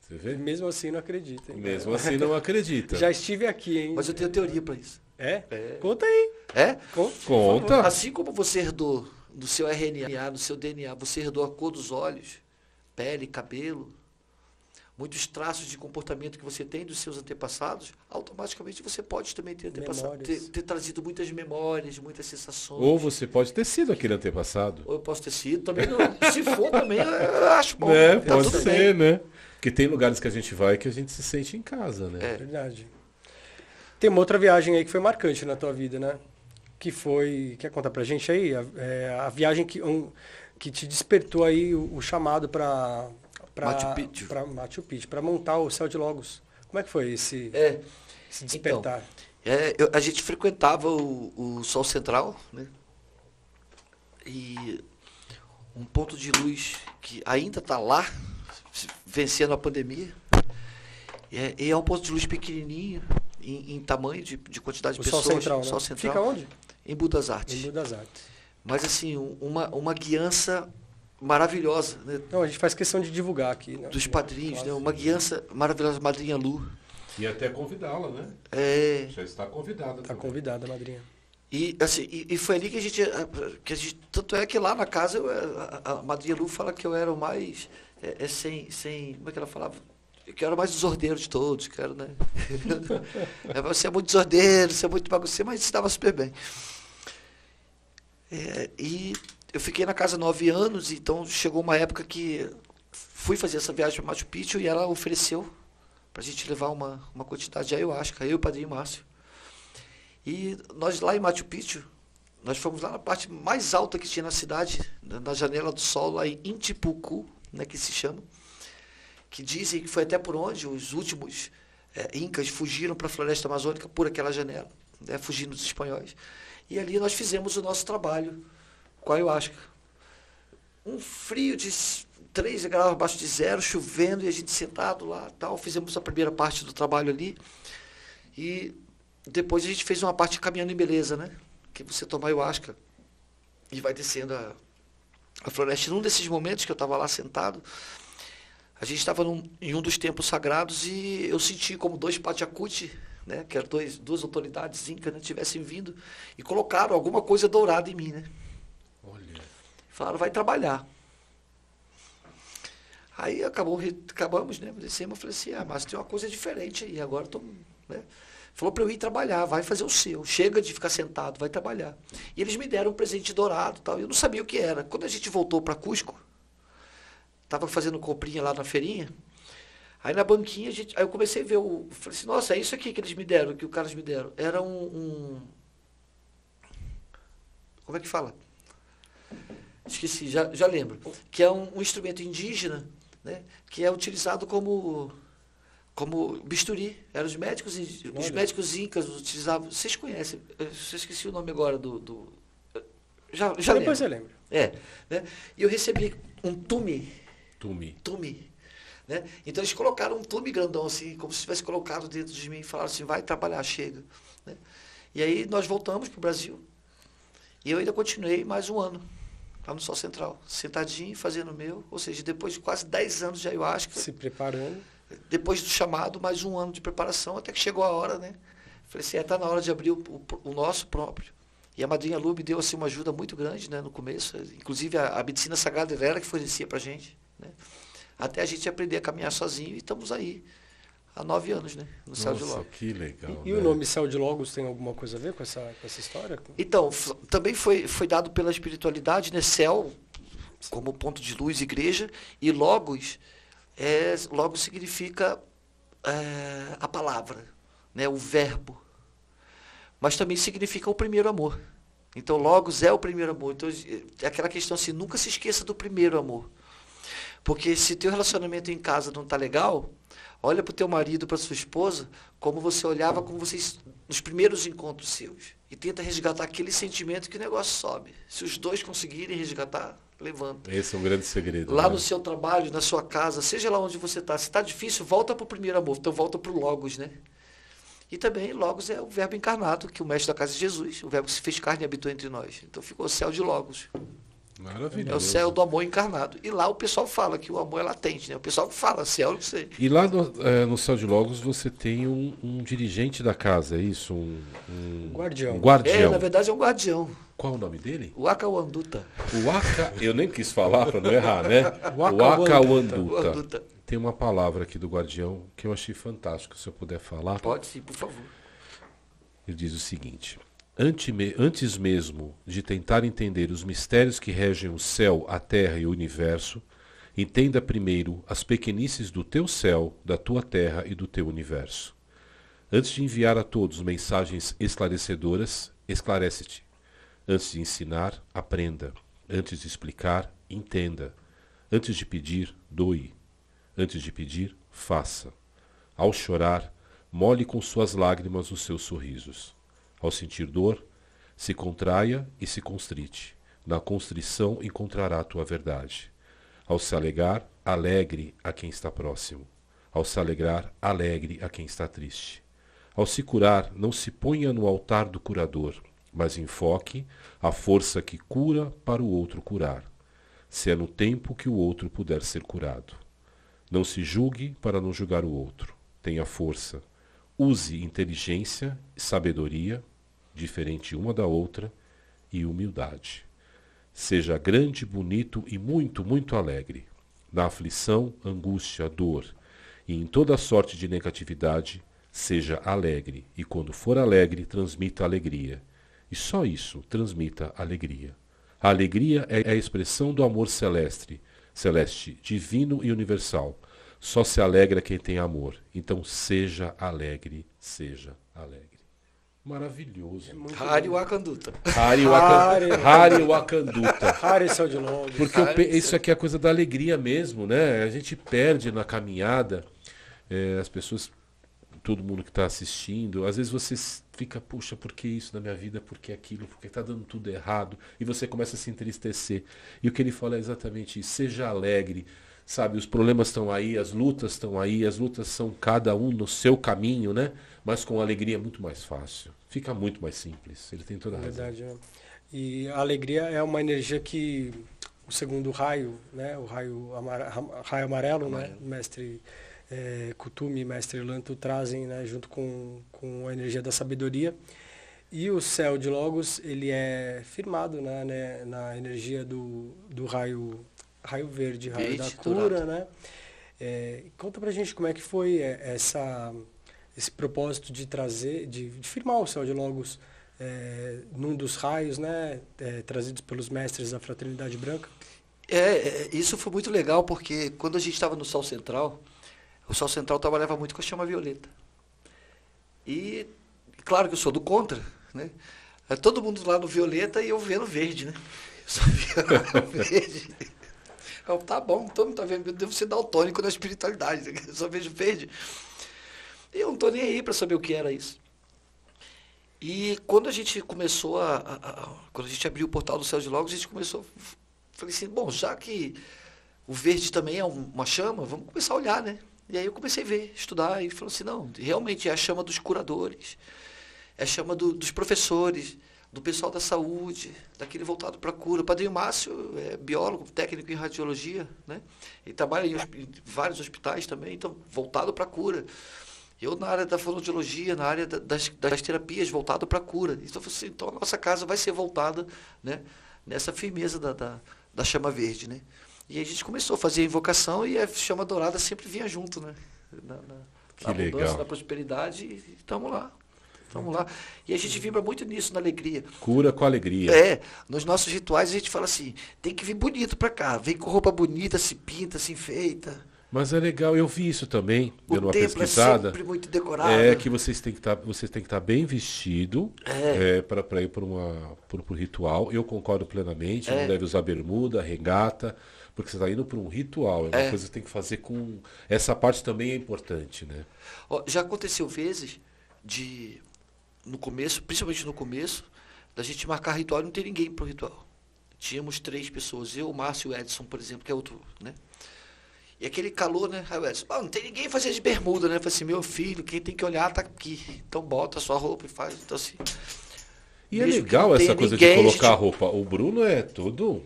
Você vê? Mesmo assim, não acredita. Hein? Mesmo assim, não acredita. Já estive aqui, hein? Mas eu tenho teoria para isso. É? É. Conta aí. É? Conta. Conta. Assim como você herdou do seu RNA, do seu DNA, você herdou a cor dos olhos, pele, cabelo, muitos traços de comportamento que você tem dos seus antepassados, automaticamente você pode também ter trazido muitas memórias, muitas sensações. Ou você pode ter sido aquele antepassado. Ou eu posso ter sido, também não. Se for também, eu acho bom. É, Tá pode tudo ser, bem. né? Porque tem lugares que a gente vai que a gente se sente em casa, né? É. Verdade. Tem uma outra viagem aí que foi marcante na tua vida, né? Que foi... Quer contar pra gente aí? A viagem que te despertou aí o chamado para Machu Picchu, para montar o Céu de Logos. Como é que foi esse despertar? Então, a gente frequentava o Sol Central, né? E um ponto de luz que ainda está lá, vencendo a pandemia. E é um ponto de luz pequenininho, em tamanho, de quantidade de O pessoas. Sol Central, né? Sol Central. Fica onde? Em Budas Artes. Em Budas Artes. Mas assim, uma guiança maravilhosa, né? Não, a gente faz questão de divulgar aqui. Né? Dos padrinhos, Nossa. né? Uma guiança maravilhosa, Madrinha Lu. E até convidá-la, né? Já está convidada. Está convidada, madrinha. E, assim, e foi ali que a gente... Tanto é que lá na casa, a Madrinha Lu fala que eu era o mais... como é que ela falava? Que eu era o mais desordeiro de todos, que era, né? Você é muito desordeiro, você é muito bagunceiro, mas se dava super bem. E eu fiquei na casa 9 anos, então chegou uma época que fui fazer essa viagem para Machu Picchu e ela ofereceu para a gente levar uma quantidade de ayahuasca, eu e o padrinho Márcio. E nós lá em Machu Picchu, nós fomos lá na parte mais alta que tinha na cidade, na Janela do Sol, lá em Intipucu, né, que se chama, que dizem que foi até por onde os últimos incas fugiram para a floresta amazônica por aquela janela, né, fugindo dos espanhóis. E ali nós fizemos o nosso trabalho com a ayahuasca. Um frio de 3 graus abaixo de zero, chovendo, e a gente sentado lá, tal, fizemos a primeira parte do trabalho ali. E depois a gente fez uma parte caminhando em beleza, né? Que você toma ayahuasca e vai descendo a floresta. Num desses momentos que eu estava lá sentado, a gente estava em um dos templos sagrados e eu senti como 2 Pachacuti, né? Que eram duas autoridades incas, né? Tivessem vindo e colocaram alguma coisa dourada em mim, né? Olha. Falaram, vai trabalhar. Aí acabamos, né? Descemos, eu falei assim, mas tem uma coisa diferente aí, agora estou... Né? Falou para eu ir trabalhar, vai fazer o seu, chega de ficar sentado, vai trabalhar. E eles me deram um presente dourado e tal, eu não sabia o que era. Quando a gente voltou para Cusco, estava fazendo comprinha lá na feirinha, aí na banquinha, aí eu comecei a ver, falei assim, nossa, é isso aqui que eles me deram, que os caras me deram. Era como é que fala? Esqueci, já lembro. Que é um instrumento indígena, né, que é utilizado como bisturi. Eram os médicos incas utilizavam. Vocês conhecem? Eu esqueci o nome agora já Depois lembro. você lembra. Né? E eu recebi um tume. Né? Então eles colocaram um tume grandão assim, como se tivesse colocado dentro de mim e falaram assim, vai trabalhar, chega. Né? E aí nós voltamos para o Brasil. E eu ainda continuei mais um ano lá no Sol Central, sentadinho, fazendo o meu, ou seja, depois de quase 10 anos de ayahuasca. Se preparando. Depois do chamado, mais um ano de preparação, até que chegou a hora, né? Falei assim, está na hora de abrir o nosso próprio. E a Madrinha Lu me deu assim, uma ajuda muito grande, né, no começo. Inclusive, a medicina sagrada era ela que fornecia para a gente, né? Até a gente aprender a caminhar sozinho, e estamos aí há 9 anos, né? No Céu de Logos. Que legal. E o nome Céu de Logos tem alguma coisa a ver com essa história? Então, também foi dado pela espiritualidade, né? Céu, como ponto de luz, igreja, e Logos, Logos significa a palavra, né? O verbo. Mas também significa o primeiro amor. Então, Logos é o primeiro amor. Então, é aquela questão assim, nunca se esqueça do primeiro amor. Porque se teu relacionamento em casa não está legal, olha para o teu marido, para sua esposa, como você olhava, como vocês nos primeiros encontros seus. E tenta resgatar aquele sentimento que o negócio sobe. Se os dois conseguirem resgatar, levanta. Esse é um grande segredo. Lá né? no seu trabalho, na sua casa, seja lá onde você está. Se está difícil, volta para o primeiro amor. Então volta para o Logos, né? E também Logos é o verbo encarnado, que o mestre da casa é Jesus, o verbo que se fez carne e habitou entre nós. Então ficou o céu de Logos. Maravilhoso. É o céu do amor encarnado. E lá o pessoal fala que o amor é latente, né? O pessoal fala, céu, não sei. E lá no Céu de Logos você tem um dirigente da casa, é isso? Guardião. Um guardião. Na verdade é um guardião. Qual o nome dele? O Akawanduta. O Aka... Eu nem quis falar para não errar, né? O Akawanduta. Akawanduta. Wanduta. Tem uma palavra aqui do guardião que eu achei fantástico, se eu puder falar. Pode sim, por favor. Ele diz o seguinte: antes mesmo de tentar entender os mistérios que regem o céu, a terra e o universo, entenda primeiro as pequenices do teu céu, da tua terra e do teu universo. Antes de enviar a todos mensagens esclarecedoras, esclarece-te. Antes de ensinar, aprenda. Antes de explicar, entenda. Antes de pedir, doe. Antes de pedir, faça. Ao chorar, molhe com suas lágrimas os seus sorrisos. Ao sentir dor, se contraia e se constrite. Na constrição encontrará a tua verdade. Ao se alegrar, alegre a quem está próximo. Ao se alegrar, alegre a quem está triste. Ao se curar, não se ponha no altar do curador, mas enfoque a força que cura para o outro curar, se é no tempo que o outro puder ser curado. Não se julgue para não julgar o outro. Tenha força. Use inteligência e sabedoria, diferente uma da outra, e humildade. Seja grande, bonito e muito, muito alegre. Na aflição, angústia, dor, e em toda sorte de negatividade, seja alegre, e quando for alegre, transmita alegria. E só isso, transmita alegria. A alegria é a expressão do amor celeste, divino e universal. Só se alegra quem tem amor. Então seja alegre, seja alegre. Maravilhoso. Hari Wakanduta. Hari Wakanduta. Hari Céu de Logos. Porque isso aqui é a coisa da alegria mesmo, né? A gente perde na caminhada. As pessoas, todo mundo que está assistindo, às vezes você fica, puxa, por que isso na minha vida? Por que aquilo? Porque está dando tudo errado? E você começa a se entristecer. E o que ele fala é exatamente isso. Seja alegre. Sabe, os problemas estão aí, as lutas são cada um no seu caminho, né? Mas com alegria é muito mais fácil. Fica muito mais simples. Ele tem toda a razão. Verdade, né? E a alegria é uma energia que o segundo raio, né? O raio amarelo, né? Mestre Kutumi e Mestre Lanto trazem, né? Junto com a energia da sabedoria. E o céu de Logos, ele é firmado, né? Na energia do raio verde, raio da cura, né? Conta pra gente como é que foi esse propósito de trazer, de firmar o céu de Logos num dos raios, né? Trazidos pelos mestres da Fraternidade Branca. Isso foi muito legal, porque quando a gente estava no Sol Central, o Sol Central trabalhava muito com a chama violeta. E, claro que eu sou do contra, né? Todo mundo lá no violeta e eu vendo verde, né? Eu só via verde. Eu, tá bom, todo mundo tá vendo, eu devo ser daltônico na espiritualidade, eu só vejo verde. E eu não tô nem aí para saber o que era isso. E quando a gente começou quando a gente abriu o portal do Céu de Logos, a gente começou, falei assim, bom, já que o verde também é uma chama, vamos começar a olhar, né? E aí eu comecei a ver, estudar, e falou assim, não, realmente é a chama dos curadores, é a chama dos professores, do pessoal da saúde, daquele voltado para a cura. O Padrinho Márcio é biólogo, técnico em radiologia, né? Ele trabalha em vários hospitais também, então voltado para a cura. Eu na área da fonoaudiologia, na área das terapias, voltado para a cura. Então, assim, então a nossa casa vai ser voltada, né, nessa firmeza da chama verde, né? E aí a gente começou a fazer a invocação e a chama dourada sempre vinha junto, né? Na abundância, legal. na prosperidade, e estamos lá. Vamos lá. E a gente vibra muito nisso, na alegria. Cura com alegria. Nos nossos rituais a gente fala assim, tem que vir bonito pra cá, vem com roupa bonita, se pinta, se enfeita. Mas é legal, eu vi isso também, dando uma templo pesquisada. É sempre muito decorado. Que vocês têm que estar bem vestido para ir para o ritual. Eu concordo plenamente, não deve usar bermuda, regata, porque você está indo para um ritual, é uma coisa que tem que fazer com... Essa parte também é importante, né? Já aconteceu vezes de no começo, principalmente no começo, da gente marcar ritual e não ter ninguém pro ritual. Tínhamos 3 pessoas, eu, o Márcio e o Edson, por exemplo, que é outro, né? E aquele calor, né? Aí o Edson, não tem ninguém fazer de bermuda, né? Eu falei assim, meu filho, quem tem que olhar tá aqui. Então bota a sua roupa e faz. Então assim. E é legal essa coisa de colocar a roupa. O Bruno é todo...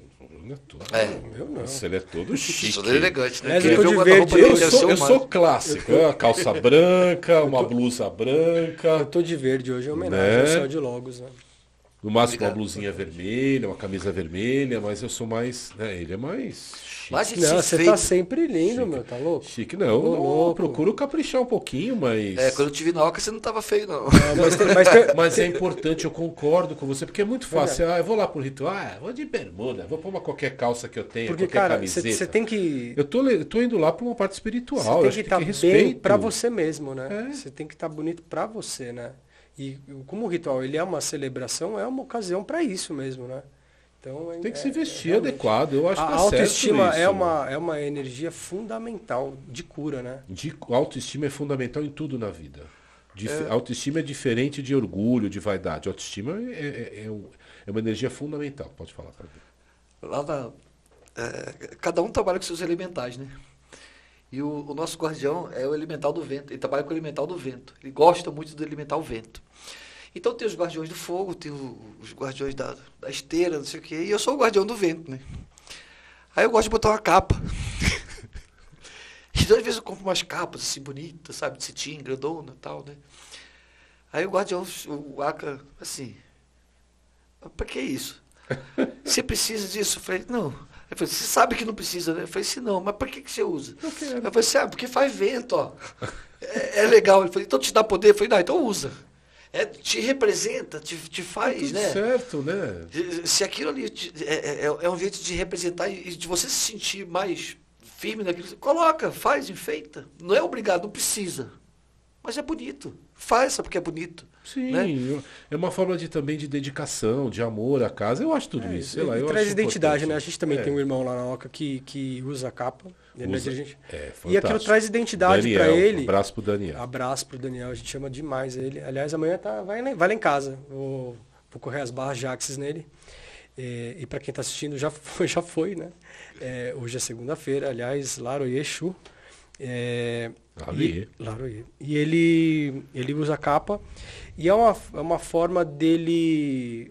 Eu não. Nossa, ele é todo chique. Todo elegante, né? Mas eu tô de verde. Eu sou clássico. Uma calça branca, uma blusa branca. Eu tô de verde hoje, em homenagem ao Céu de Logos, né? No máximo uma blusinha vermelha, uma camisa vermelha, mas eu sou mais... Né, ele é mais chique. Não, você tá sempre lindo, meu, tá louco? Chique não, eu procuro caprichar um pouquinho, mas... Quando eu te vi na Oca, você não tava feio, não. Mas é importante, eu concordo com você, porque é muito fácil. Eu vou lá pro ritual, vou de bermuda, vou pôr qualquer calça que eu tenha, porque, qualquer cara, camiseta. Você tem que... Eu tô indo lá pra uma parte espiritual. Você tem que estar bem pra você mesmo, né? Você tem que estar bonito pra você, né? E como o ritual ele é uma celebração, é uma ocasião para isso mesmo, né? Então, tem que se vestir adequado, eu acho que a autoestima certo isso, é uma energia fundamental de cura, né? Autoestima é fundamental em tudo na vida. Autoestima é diferente de orgulho, de vaidade. Autoestima é uma energia fundamental. Pode falar para mim. Lá cada um trabalha com seus elementais, né? E o nosso guardião é o elemental do vento. Ele trabalha com o elemental do vento. Ele gosta muito do elemental vento. Então tem os guardiões do fogo, tem os guardiões da esteira, não sei o quê. E eu sou o guardião do vento, né? Aí eu gosto de botar uma capa. Então às vezes eu compro umas capas assim bonitas, sabe? De cetim, grandona e tal, né? Aí o guardião, o Aka, assim... Pra que isso? Você precisa disso? Eu falei, não... Ele falou, você sabe que não precisa, né? Eu falei assim, não, mas por que você usa? Eu falei assim, porque faz vento, ó. É legal. Ele falou, então te dá poder? Eu falei, não, então usa. Te representa, te faz, tudo né? Certo, né? Se aquilo ali é um jeito de representar e de você se sentir mais firme naquilo, coloca, faz, enfeita. Não é obrigado, não precisa. Mas é bonito. Faça porque é bonito. Sim, né? É uma forma também de dedicação, de amor à casa. Eu acho tudo isso. Sei lá, eu traz acho identidade, importante. né? A gente também tem um irmão lá na Oca que usa a capa. E aquilo traz identidade para ele. Abraço pro Daniel. Abraço pro Daniel, a gente chama demais ele. Aliás, amanhã vai lá em casa. Vou correr as barras Jaxes nele. E para quem está assistindo, já foi, né? Hoje é segunda-feira, aliás, Laroye Exu. Laroye. E ele usa a capa. E é uma forma dele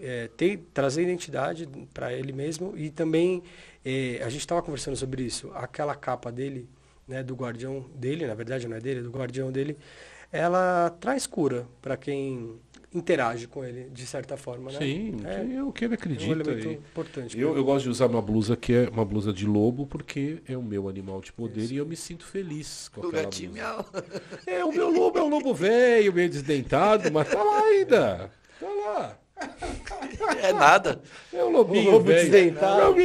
trazer identidade para ele mesmo. E também, a gente estava conversando sobre isso, aquela capa dele, né, do guardião dele, na verdade não é dele, é do guardião dele, ela traz cura para quem interage com ele, de certa forma, né? Sim, é o que ele acredita. É um elemento importante. Eu gosto de usar uma blusa que é uma blusa de lobo, porque é o meu animal de poder e eu me sinto feliz com aquela blusa. Miau. O meu lobo é um lobo velho, meio desdentado, mas tá lá ainda. Tá lá. É nada. É um lobinho lobo velho. Desdentado.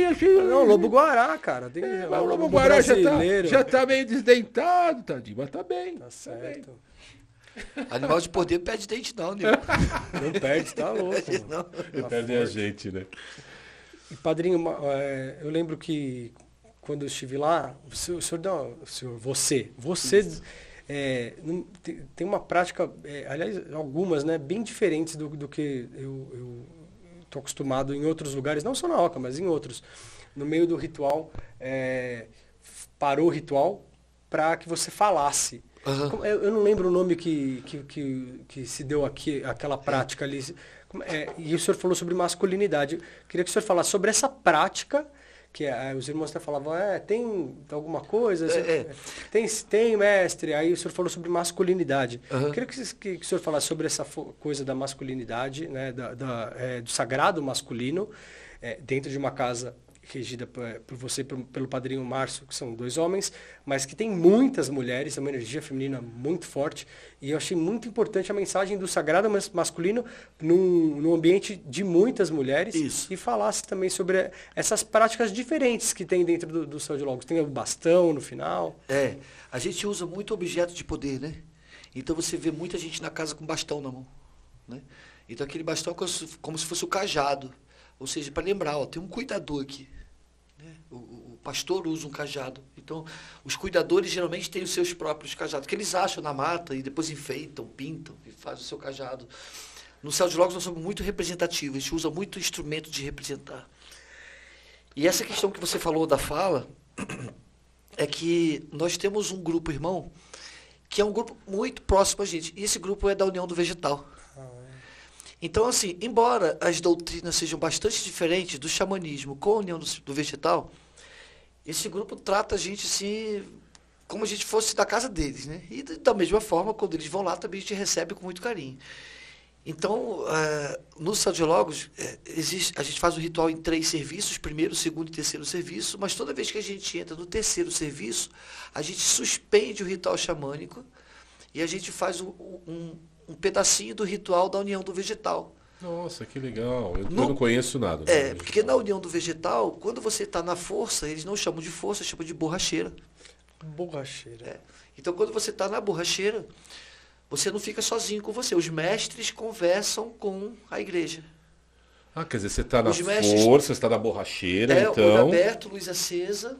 Não, lobo guará, cara. O lobo guará já tá meio desdentado, tadinho, mas tá bem. Tá certo. Animal de poder perde dente não, Nil. Não perde, tá louco. Ele perde a gente, né? E, padrinho, eu lembro que quando eu estive lá, você tem uma prática, aliás, algumas, né, bem diferentes do que eu estou acostumado em outros lugares, não só na Oca, mas em outros. No meio do ritual, parou o ritual para que você falasse. Uhum. Eu não lembro o nome que se deu aqui, aquela prática ali. E o senhor falou sobre masculinidade. Eu queria que o senhor falasse sobre essa prática, que os irmãos até falavam, tem alguma coisa? Tem, mestre. Aí o senhor falou sobre masculinidade. Uhum. Eu queria que o senhor falasse sobre essa coisa da masculinidade, né, do sagrado masculino, dentro de uma casa regida por você, pelo padrinho Márcio, que são 2 homens, mas que tem muitas mulheres, é uma energia feminina muito forte, e eu achei muito importante a mensagem do sagrado masculino num ambiente de muitas mulheres. Isso. E falasse também sobre essas práticas diferentes que tem dentro do Céu de Logos. Tem o bastão no final. A gente usa muito objeto de poder, né? Então você vê muita gente na casa com bastão na mão, né? Então aquele bastão é como se fosse o cajado, ou seja, para lembrar, tem um cuidador aqui. O pastor usa um cajado. Então, os cuidadores geralmente têm os seus próprios cajados, que eles acham na mata e depois enfeitam, pintam e fazem o seu cajado. No Céu de Logos nós somos muito representativos, a gente usa muito instrumento de representar. E essa questão que você falou da fala, é que nós temos um grupo, irmão, que é um grupo muito próximo a gente. E esse grupo é da União do Vegetal. Então, assim, embora as doutrinas sejam bastante diferentes do xamanismo com a União do Vegetal, esse grupo trata a gente, assim, como a gente fosse da casa deles, né? E da mesma forma, quando eles vão lá, também a gente recebe com muito carinho. Então, no Céu de Logos, a gente faz o ritual em 3 serviços, primeiro, segundo e terceiro serviço, mas toda vez que a gente entra no terceiro serviço, a gente suspende o ritual xamânico e a gente faz um pedacinho do ritual da União do Vegetal. Nossa, que legal. Eu não conheço nada. Porque na União do Vegetal, quando você está na força, eles não chamam de força, chamam de borracheira. Borracheira. Então, quando você está na borracheira, você não fica sozinho com você. Os mestres conversam com a igreja. Ah, quer dizer, você está na força, você está na borracheira, então... olho aberto, luz acesa.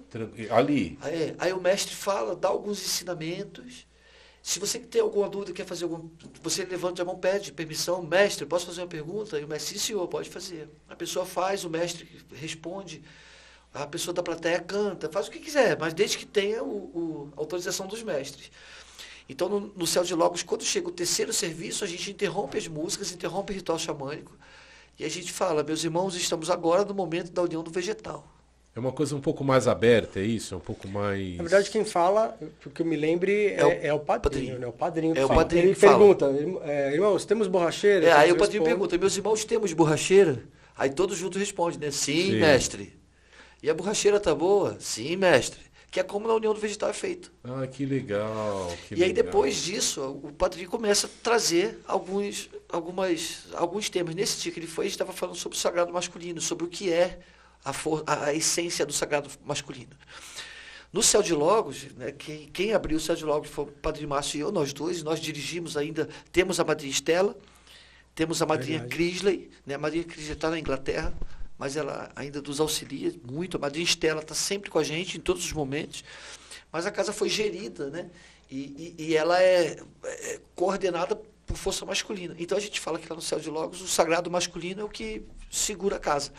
Ali. Aí o mestre fala, dá alguns ensinamentos. Se você tem alguma dúvida, quer fazer algum... Você levanta a mão, pede permissão. Mestre, posso fazer uma pergunta? E o mestre, sim, senhor, pode fazer. A pessoa faz, o mestre responde. A pessoa da plateia canta, faz o que quiser, mas desde que tenha a autorização dos mestres. Então, no Céu de Logos, quando chega o terceiro serviço, a gente interrompe as músicas, interrompe o ritual xamânico, e a gente fala, meus irmãos, estamos agora no momento da União do Vegetal. É uma coisa um pouco mais aberta, é isso? É um pouco mais... Na verdade, quem fala, que eu me lembre, é o padrinho, né? O padrinho que fala. O padrinho ele pergunta, irmãos, temos borracheira? Aí o padrinho pergunta, meus irmãos, temos borracheira? Aí todos juntos respondem, né? Sim, mestre. E a borracheira tá boa? Sim, mestre. Que é como na União do Vegetal é feito. Ah, que legal. E aí depois disso, o padrinho começa a trazer alguns temas. Nesse dia que ele foi, a gente estava falando sobre o sagrado masculino, sobre o que é a essência do sagrado masculino. No Céu de Logos, né, quem abriu o Céu de Logos foi o Padre Márcio e eu, nós dois, nós dirigimos ainda, temos a madrinha Estela, temos a madrinha Crisley, né, a madrinha Crisley está na Inglaterra, mas ela ainda nos auxilia muito, a madrinha Estela está sempre com a gente em todos os momentos, mas a casa foi gerida, né, e ela é coordenada por força masculina. Então a gente fala que lá no Céu de Logos o sagrado masculino é o que segura a casa.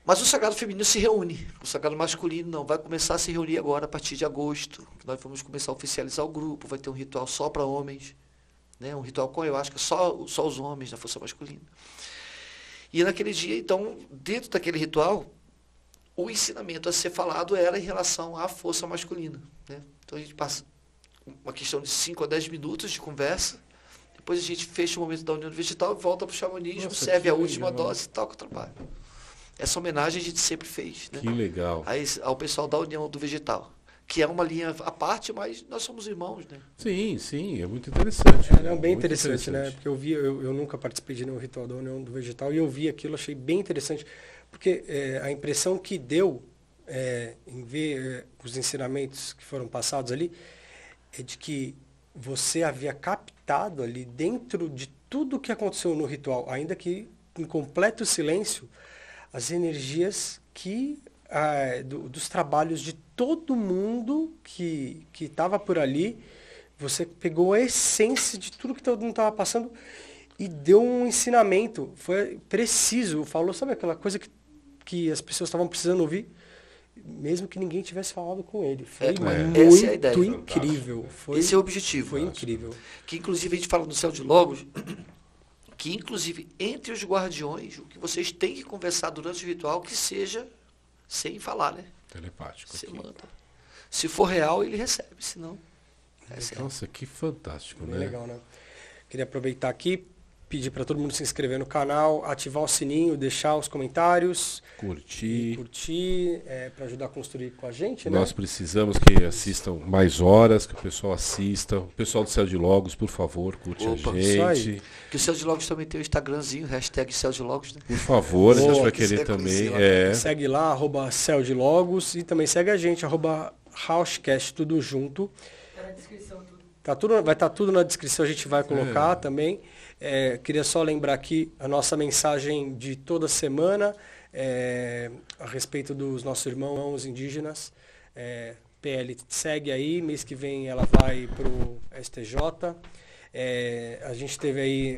Mas o sagrado feminino se reúne. O sagrado masculino não. Vai começar a se reunir agora, a partir de agosto. Nós vamos começar a oficializar o grupo. Vai ter um ritual só para homens. Né? Um ritual com ayahuasca, só os homens na força masculina. E naquele dia, então, dentro daquele ritual, o ensinamento a ser falado era em relação à força masculina. Né? Então a gente passa uma questão de 5 a 10 minutos de conversa. Depois a gente fecha o momento da União do Vegetal, volta para o xamanismo, serve a última dose e toca o trabalho. Essa homenagem a gente sempre fez, né? Que legal. Ao pessoal da União do Vegetal, que é uma linha à parte, mas nós somos irmãos, né? Sim, é muito interessante. É bem interessante, né? Porque eu nunca participei de nenhum ritual da União do Vegetal e eu vi aquilo, achei bem interessante, porque a impressão que deu em ver os ensinamentos que foram passados ali é de que você havia captado ali dentro de tudo que aconteceu no ritual, ainda que em completo silêncio, as energias dos trabalhos de todo mundo que estava por ali. Você pegou a essência de tudo que todo mundo estava passando e deu um ensinamento. Foi preciso. Falou, sabe aquela coisa que as pessoas estavam precisando ouvir? Mesmo que ninguém tivesse falado com ele. Foi muito essa é a ideia. Incrível. Esse é o objetivo. Foi incrível. Que inclusive a gente fala no Céu de Logos, que inclusive entre os guardiões, o que vocês têm que conversar durante o ritual, que seja sem falar, né? Telepático. Você manda. Se for real, ele recebe, senão... Nossa, que fantástico, Bem né? legal, né? Queria aproveitar aqui, pedir para todo mundo se inscrever no canal, ativar o sininho, deixar os comentários. Curtir. Para ajudar a construir com a gente, né? Nós precisamos que assistam mais horas, que o pessoal assista. O pessoal do Céu de Logos, por favor, curte a gente. Que o Céu de Logos também tem o Instagramzinho, hashtag Céu de Logos, né? Por favor, a gente vai querer também. Segue lá, @Céu de Logos, e também segue a gente, @Housecast, tudo junto. Tá na descrição tudo. Vai estar tudo na descrição, a gente vai colocar também. Queria só lembrar aqui a nossa mensagem de toda semana a respeito dos nossos irmãos indígenas. PL segue aí, mês que vem ela vai para o STJ. A gente teve aí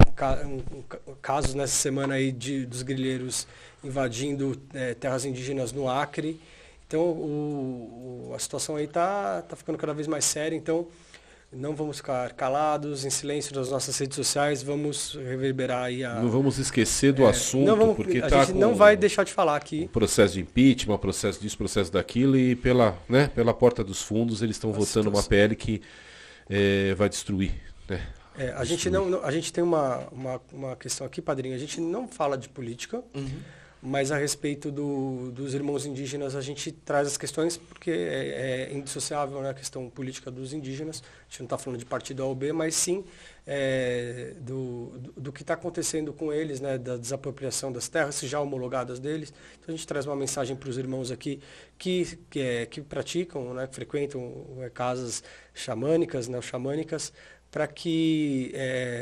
casos nessa semana aí dos grileiros invadindo terras indígenas no Acre. Então a situação aí tá ficando cada vez mais séria. Então não vamos ficar calados, em silêncio nas nossas redes sociais, vamos reverberar aí Não vamos esquecer do assunto, porque a gente não vai deixar de falar aqui. Processo de impeachment, processo disso, processo daquilo, e pela porta dos fundos eles estão votando uma PL que vai destruir, né? A gente tem uma questão aqui, padrinho, a gente não fala de política, mas a respeito dos irmãos indígenas a gente traz as questões porque é indissociável, né, a questão política dos indígenas. A gente não está falando de partido A ou B, mas sim do que está acontecendo com eles, né, da desapropriação das terras já homologadas deles. Então a gente traz uma mensagem para os irmãos aqui que praticam, né, que frequentam casas xamânicas, neoxamânicas, para que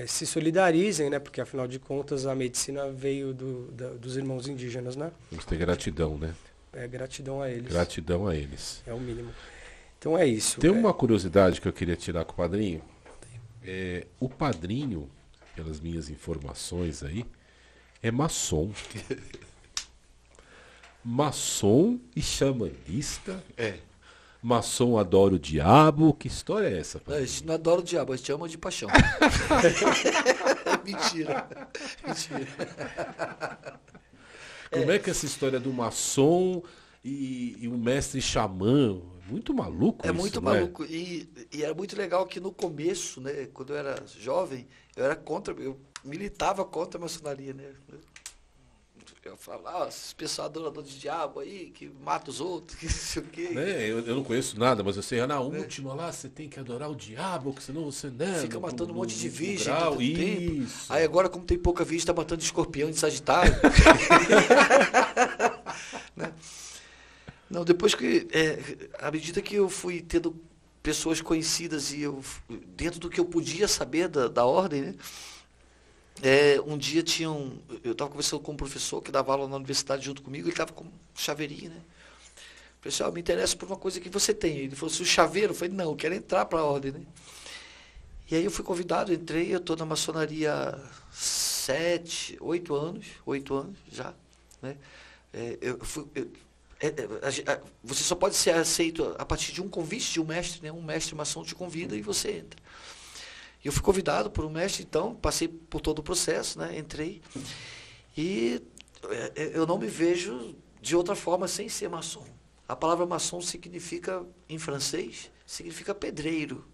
se solidarizem, né? Porque, afinal de contas, a medicina veio dos irmãos indígenas, né? Vamos ter gratidão, né? Gratidão a eles. Gratidão a eles. É o mínimo. Então é isso. Tem uma curiosidade que eu queria tirar com o padrinho. O padrinho, pelas minhas informações aí, é maçom. Maçom e xamanista. Maçom adora o diabo. Que história é essa, padrinho? A gente não adora o diabo, a gente ama de paixão. Mentira. Como é que essa história do maçom e o mestre xamã? Muito maluco isso, muito maluco. E era muito legal que no começo, né, quando eu era jovem, eu militava contra a maçonaria, né? Eu falava, esse pessoal adorador de diabo aí, que mata os outros, que não sei o quê. Eu não conheço nada, mas eu sei, na última lá você tem que adorar o diabo, que senão você não. Fica matando um monte de virgem. Isso. Aí agora, como tem pouca virgem, tá matando de escorpião, de sagitário. Né? Não, depois que, à medida que eu fui tendo pessoas conhecidas e dentro do que eu podia saber da ordem, né? Um dia eu estava conversando com um professor que dava aula na universidade junto comigo, ele estava com um chaveirinho, né? Pessoal, me interessa por uma coisa que você tem. Ele falou, se o chaveiro, eu falei, não, eu quero entrar para a ordem, né? E aí eu fui convidado, entrei, eu estou na maçonaria há 8 anos já, né? Você só pode ser aceito a partir de um convite de um mestre, né? Um mestre maçom te convida e você entra. Eu fui convidado por um mestre, então, passei por todo o processo, né? Entrei. E eu não me vejo de outra forma sem ser maçom. A palavra maçom significa, em francês, significa pedreiro,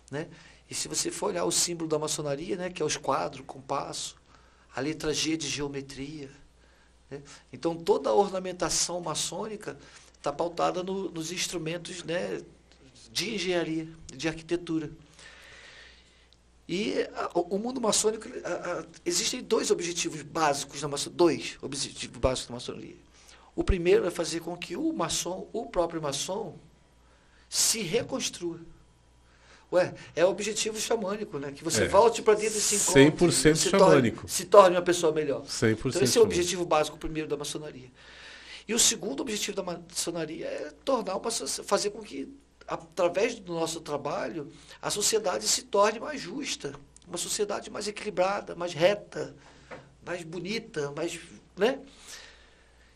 né? E se você for olhar o símbolo da maçonaria, né? Que é o esquadro, o compasso, a letra G de geometria, né? Então, toda a ornamentação maçônica está pautada nos instrumentos, né? De engenharia, de arquitetura. E o mundo maçônico, existem dois objetivos básicos da maçonaria. O primeiro é fazer com que o próprio maçom, se reconstrua. É o objetivo xamânico, né? Que você volte para dentro desse encontro. 100% xamânico. Se torne uma pessoa melhor. 100% então esse é o objetivo básico primeiro da maçonaria. E o segundo objetivo da maçonaria é fazer com que, através do nosso trabalho, a sociedade se torne mais justa, uma sociedade mais equilibrada, mais reta, mais bonita, né?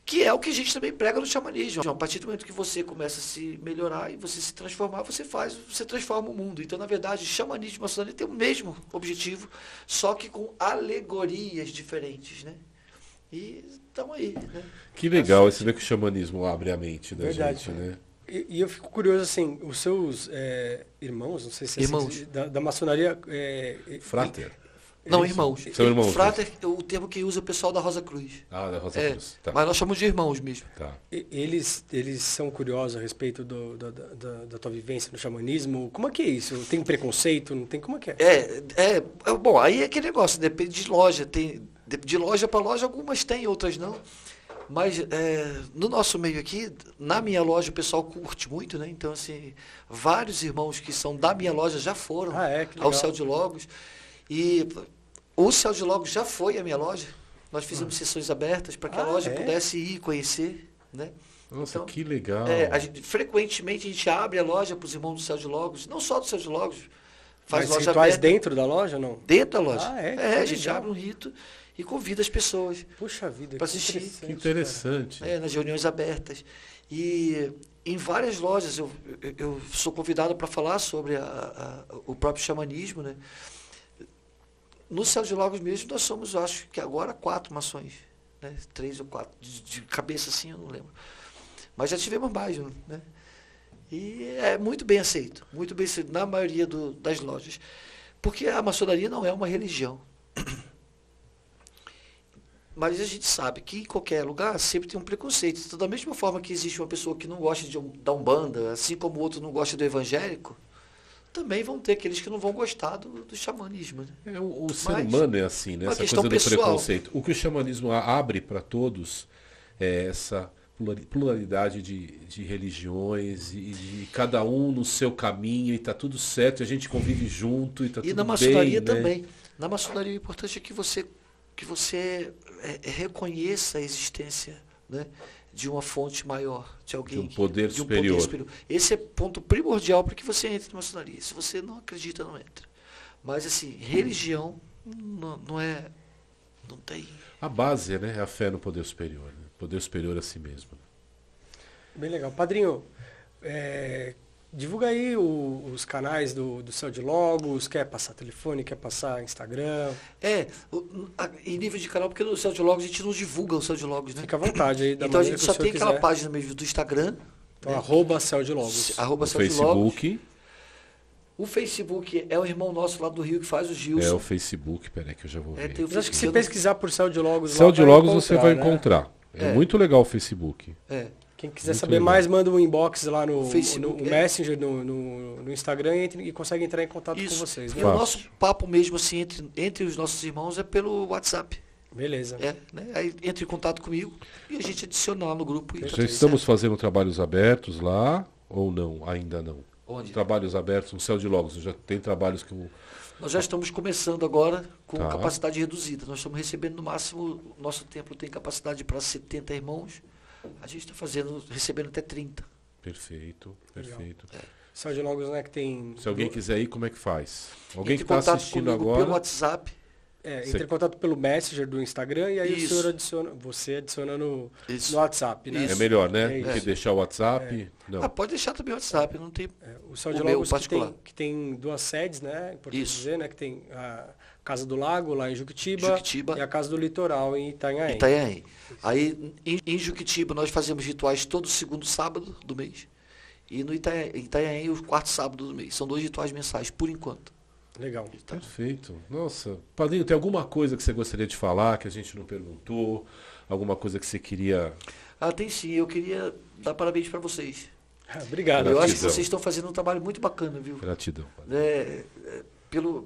Que é o que a gente também prega no xamanismo. A partir do momento que você começa a se melhorar e você se transformar, você transforma o mundo. Então, na verdade, xamanismo e maçonaria tem o mesmo objetivo, só que com alegorias diferentes, né? E estamos aí, né? Que legal, você vê que o xamanismo abre a mente da Verdade, gente, né? E eu fico curioso, assim, os seus irmãos, não sei se é irmãos. Assim, da maçonaria... Frater. Não, irmãos. São irmãos. Frater é o termo que usa o pessoal da Rosa Cruz. Ah, da Rosa Cruz. Tá. Mas nós chamamos de irmãos mesmo. Tá. Eles são curiosos a respeito da tua vivência no xamanismo? Como é que é isso? Tem preconceito? Não tem? Como é que é? Bom, aí é aquele negócio, depende de loja. De loja para loja, algumas tem, outras não. Mas no nosso meio aqui, na minha loja, o pessoal curte muito, né? Então, assim, vários irmãos que são da minha loja já foram ao Céu de Logos. E o Céu de Logos já foi a minha loja. Nós fizemos sessões abertas para que a loja pudesse ir conhecer, né? Nossa, então, que legal. Frequentemente a gente abre a loja para os irmãos do Céu de Logos, não só do Céu de Logos, Faz Mas loja rituais aberta. dentro da loja ou não? Dentro da loja. Ah, é? A Que gente legal. abre um rito e convida as pessoas Puxa vida, Pra que assistir. interessante. Que interessante. nas reuniões abertas. E em várias lojas eu sou convidado para falar sobre o próprio xamanismo, né? No Céu de Lagos mesmo nós somos, eu acho que agora 4 mações, né? 3 ou 4, de cabeça assim eu não lembro. Mas já tivemos mais, né? E é muito bem aceito na maioria das lojas. Porque a maçonaria não é uma religião. Mas a gente sabe que em qualquer lugar sempre tem um preconceito. Então, da mesma forma que existe uma pessoa que não gosta da Umbanda, assim como o outro não gosta do evangélico, também vão ter aqueles que não vão gostar do xamanismo. Né? O ser humano é assim, né? uma Essa questão coisa do pessoal. preconceito. O que o xamanismo abre para todos é essa pluralidade de religiões e cada um no seu caminho e está tudo certo, e a gente convive junto e está tudo bem. E na maçonaria né? também. Na maçonaria o importante é que você reconheça a existência, né, de uma fonte maior, de alguém, De um poder de superior. Esse é ponto primordial para que você entre na maçonaria. Se você não acredita, não entra. Mas assim, religião não tem. A base, né, é a fé no poder superior. Né? Poder superior a si mesmo. Bem legal. Padrinho, divulga aí os canais do Céu de Logos, quer passar telefone, quer passar Instagram. Em nível de canal, porque no Céu de Logos a gente não divulga o Céu de Logos, né? Fica à vontade aí. Da Então a maneira gente que só o senhor tem aquela quiser. página mesmo do Instagram. Então, né? arroba Céu de Logos. Arroba O Céu de Logos. Facebook O Facebook é o irmão nosso lá do Rio que faz o é Gilson. o Facebook, peraí que eu já vou ver. Tem o Mas acho que se Facebook. pesquisar por Céu de Logos Céu lá, de Logos você vai né? encontrar. É É. muito legal o Facebook. Quem quiser Muito saber legal. mais, manda um inbox lá no Facebook, no Messenger, no Instagram e consegue entrar em contato com vocês. E Né? o Fácil. nosso papo mesmo, assim, entre os nossos irmãos é pelo WhatsApp. Beleza. Né? Aí entra em contato comigo e a gente adiciona lá no grupo. E tá Já tudo estamos certo. fazendo trabalhos abertos lá ou não? Ainda não. Onde? Trabalhos abertos no Céu de Logos. Já tem trabalhos que Nós já estamos começando agora com Tá. capacidade reduzida. Nós estamos recebendo no máximo, o nosso templo tem capacidade para 70 irmãos. A gente está recebendo até 30. Perfeito, perfeito. Céu de Logos, né, que tem... Se alguém quiser ir, como é que faz? Alguém que Entre em está contato assistindo comigo agora. pelo WhatsApp. Entra em contato pelo Messenger do Instagram e aí Isso. o senhor você adiciona no Isso. WhatsApp, né? É melhor, né? É Do que isso. deixar o WhatsApp. Não. Pode deixar também o WhatsApp, não tem. O Céu de O meu Logos particular. que tem 2 sedes, né? Importante Isso. dizer, né? Que tem a Casa do Lago, lá em Juquitiba, Juquitiba. e a Casa do Litoral, em Itanhaém. Itanhaém. Aí, em Juquitiba, nós fazemos rituais todo segundo sábado do mês. E no Itanhaém, o 4º sábado do mês. São 2 rituais mensais, por enquanto. Legal. Perfeito. Nossa. Padrinho, tem alguma coisa que você gostaria de falar que a gente não perguntou? Alguma coisa que você queria... Tem sim. Eu queria dar parabéns para vocês. Obrigado. Eu acho que Gratidão. vocês estão fazendo um trabalho muito bacana, viu? Gratidão. Padrinho.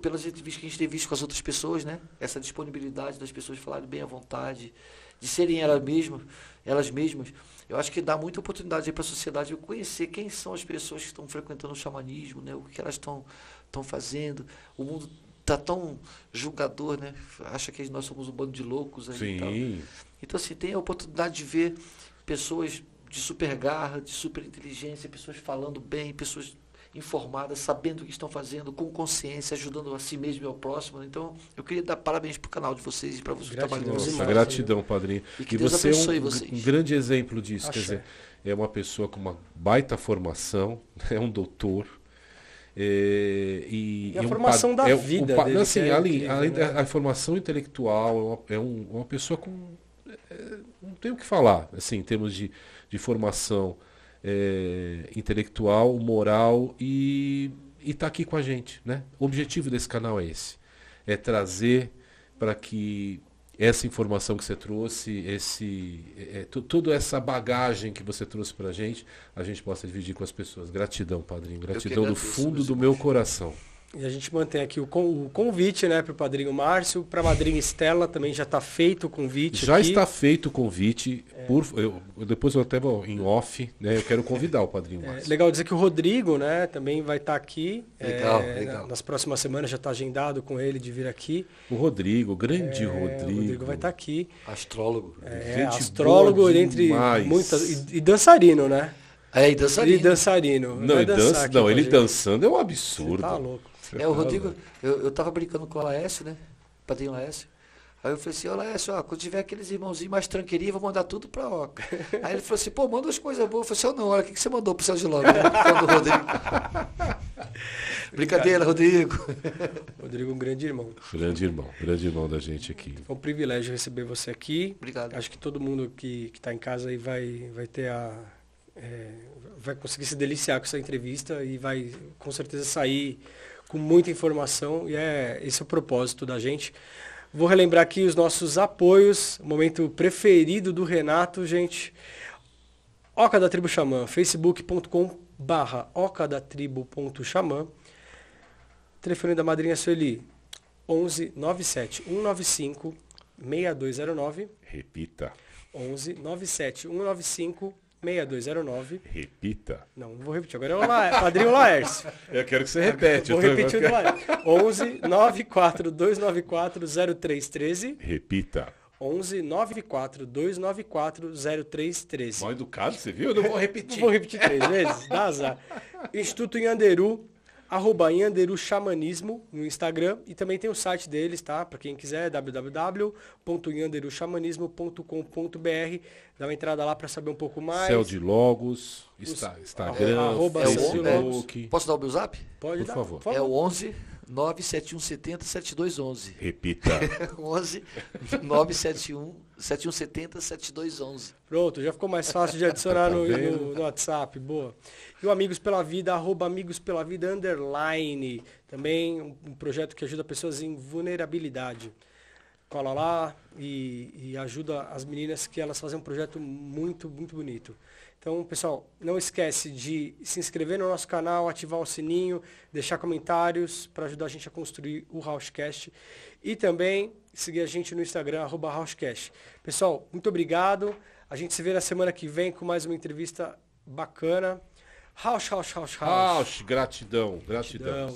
Pelas entrevistas que a gente tem visto com as outras pessoas, né? Essa disponibilidade das pessoas falarem bem à vontade, de serem elas mesmas. Eu acho que dá muita oportunidade para a sociedade de conhecer quem são as pessoas que estão frequentando o xamanismo, né? O que elas estão fazendo. O mundo está tão julgador, né? Acha que nós somos um bando de loucos aí e tal. Sim. Então, assim, tem a oportunidade de ver pessoas de super garra, de super inteligência, pessoas falando bem, pessoas informadas, sabendo o que estão fazendo, com consciência, ajudando a si mesmo e ao próximo. Então, eu queria dar parabéns para o canal de vocês e para vocês Gratidão trabalhando Nossa, demais. gratidão, padrinho. E que Deus você é abençoe um vocês. grande exemplo disso. Quer Axé. dizer, é uma pessoa com uma baita formação, é um doutor. E a formação da vida dele, assim, que é além incrível, né? da formação intelectual, uma pessoa com... não tenho o que falar, assim, em termos de formação intelectual, moral e está aqui com a gente, né? O objetivo desse canal é esse. É trazer para que essa informação que você trouxe, toda essa bagagem que você trouxe para a gente possa dividir com as pessoas. Gratidão, padrinho. Gratidão do agradeço, fundo meus do meu coração. E a gente mantém aqui o convite, né, para o padrinho Márcio, para a madrinha Estela também já está feito o convite. Já aqui. está feito o convite. Depois eu até vou em off, né? Eu quero convidar o padrinho Márcio. Legal dizer que o Rodrigo, né, também vai estar aqui. Legal. Nas próximas semanas já está agendado com ele de vir aqui. O Rodrigo, grande O Rodrigo vai estar aqui. Astrólogo. Gente Astrólogo, boa entre demais. muitas. E dançarino, né? E dançarino. E dançarino. Não, Vai ele dançar aqui com a ele gente. dançando é um Você absurdo. tá louco. O Rodrigo, eu tava brincando com o Laércio, né? Padrinho Laércio. Aí eu falei assim, ô Laércio, quando tiver aqueles irmãozinhos mais tranqueirinhos, eu vou mandar tudo pra Oca. Aí ele falou assim, pô, manda umas coisas boas. Eu falei assim, não, olha, o que você mandou pro seu Giló? Falando do Rodrigo. Brincadeira, Rodrigo. Rodrigo, um grande irmão. Grande irmão da gente aqui. Foi um privilégio receber você aqui. Obrigado. Acho que todo mundo que está em casa aí vai ter vai conseguir se deliciar com essa entrevista e vai com certeza sair com muita informação. E esse é o propósito da gente. Vou relembrar aqui os nossos apoios, o momento preferido do Renato, gente. Oca da Tribo Xamã, facebook.com/ocadatribo.xamã. Telefone da madrinha Sueli, 11 97 195 6209. Repita. 11 97 195 6209. Repita. Não vou repetir, agora é o padrinho Laércio. Eu quero que você repete. Vou repetir o do Laércio. 11 94 294 0313. Repita. 11 94 294 0313. Mal educado, você viu? Eu não vou repetir. Não vou repetir 3 vezes, dá azar. Instituto Inhanderu, @Inhanderu Xamanismo no Instagram, e também tem o site deles, tá? Para quem quiser, www.inhanderuxamanismo.com.br. Dá uma entrada lá para saber um pouco mais. Céu de Logos, Instagram, Facebook. Posso dar o meu zap? Pode por dar, favor. É o 11 97170 7211. Repita. 11 971 7170 7211. Pronto, já ficou mais fácil de adicionar no WhatsApp, boa. E o Amigos Pela Vida, @Amigos Pela Vida _. Também um projeto que ajuda pessoas em vulnerabilidade. Cola lá e ajuda as meninas, que elas fazem um projeto muito, muito bonito. Então, pessoal, não esquece de se inscrever no nosso canal, ativar o sininho, deixar comentários para ajudar a gente a construir o Housecast. E também seguir a gente no Instagram, @Housecast. Pessoal, muito obrigado. A gente se vê na semana que vem com mais uma entrevista bacana. House. Gratidão. Gratidão.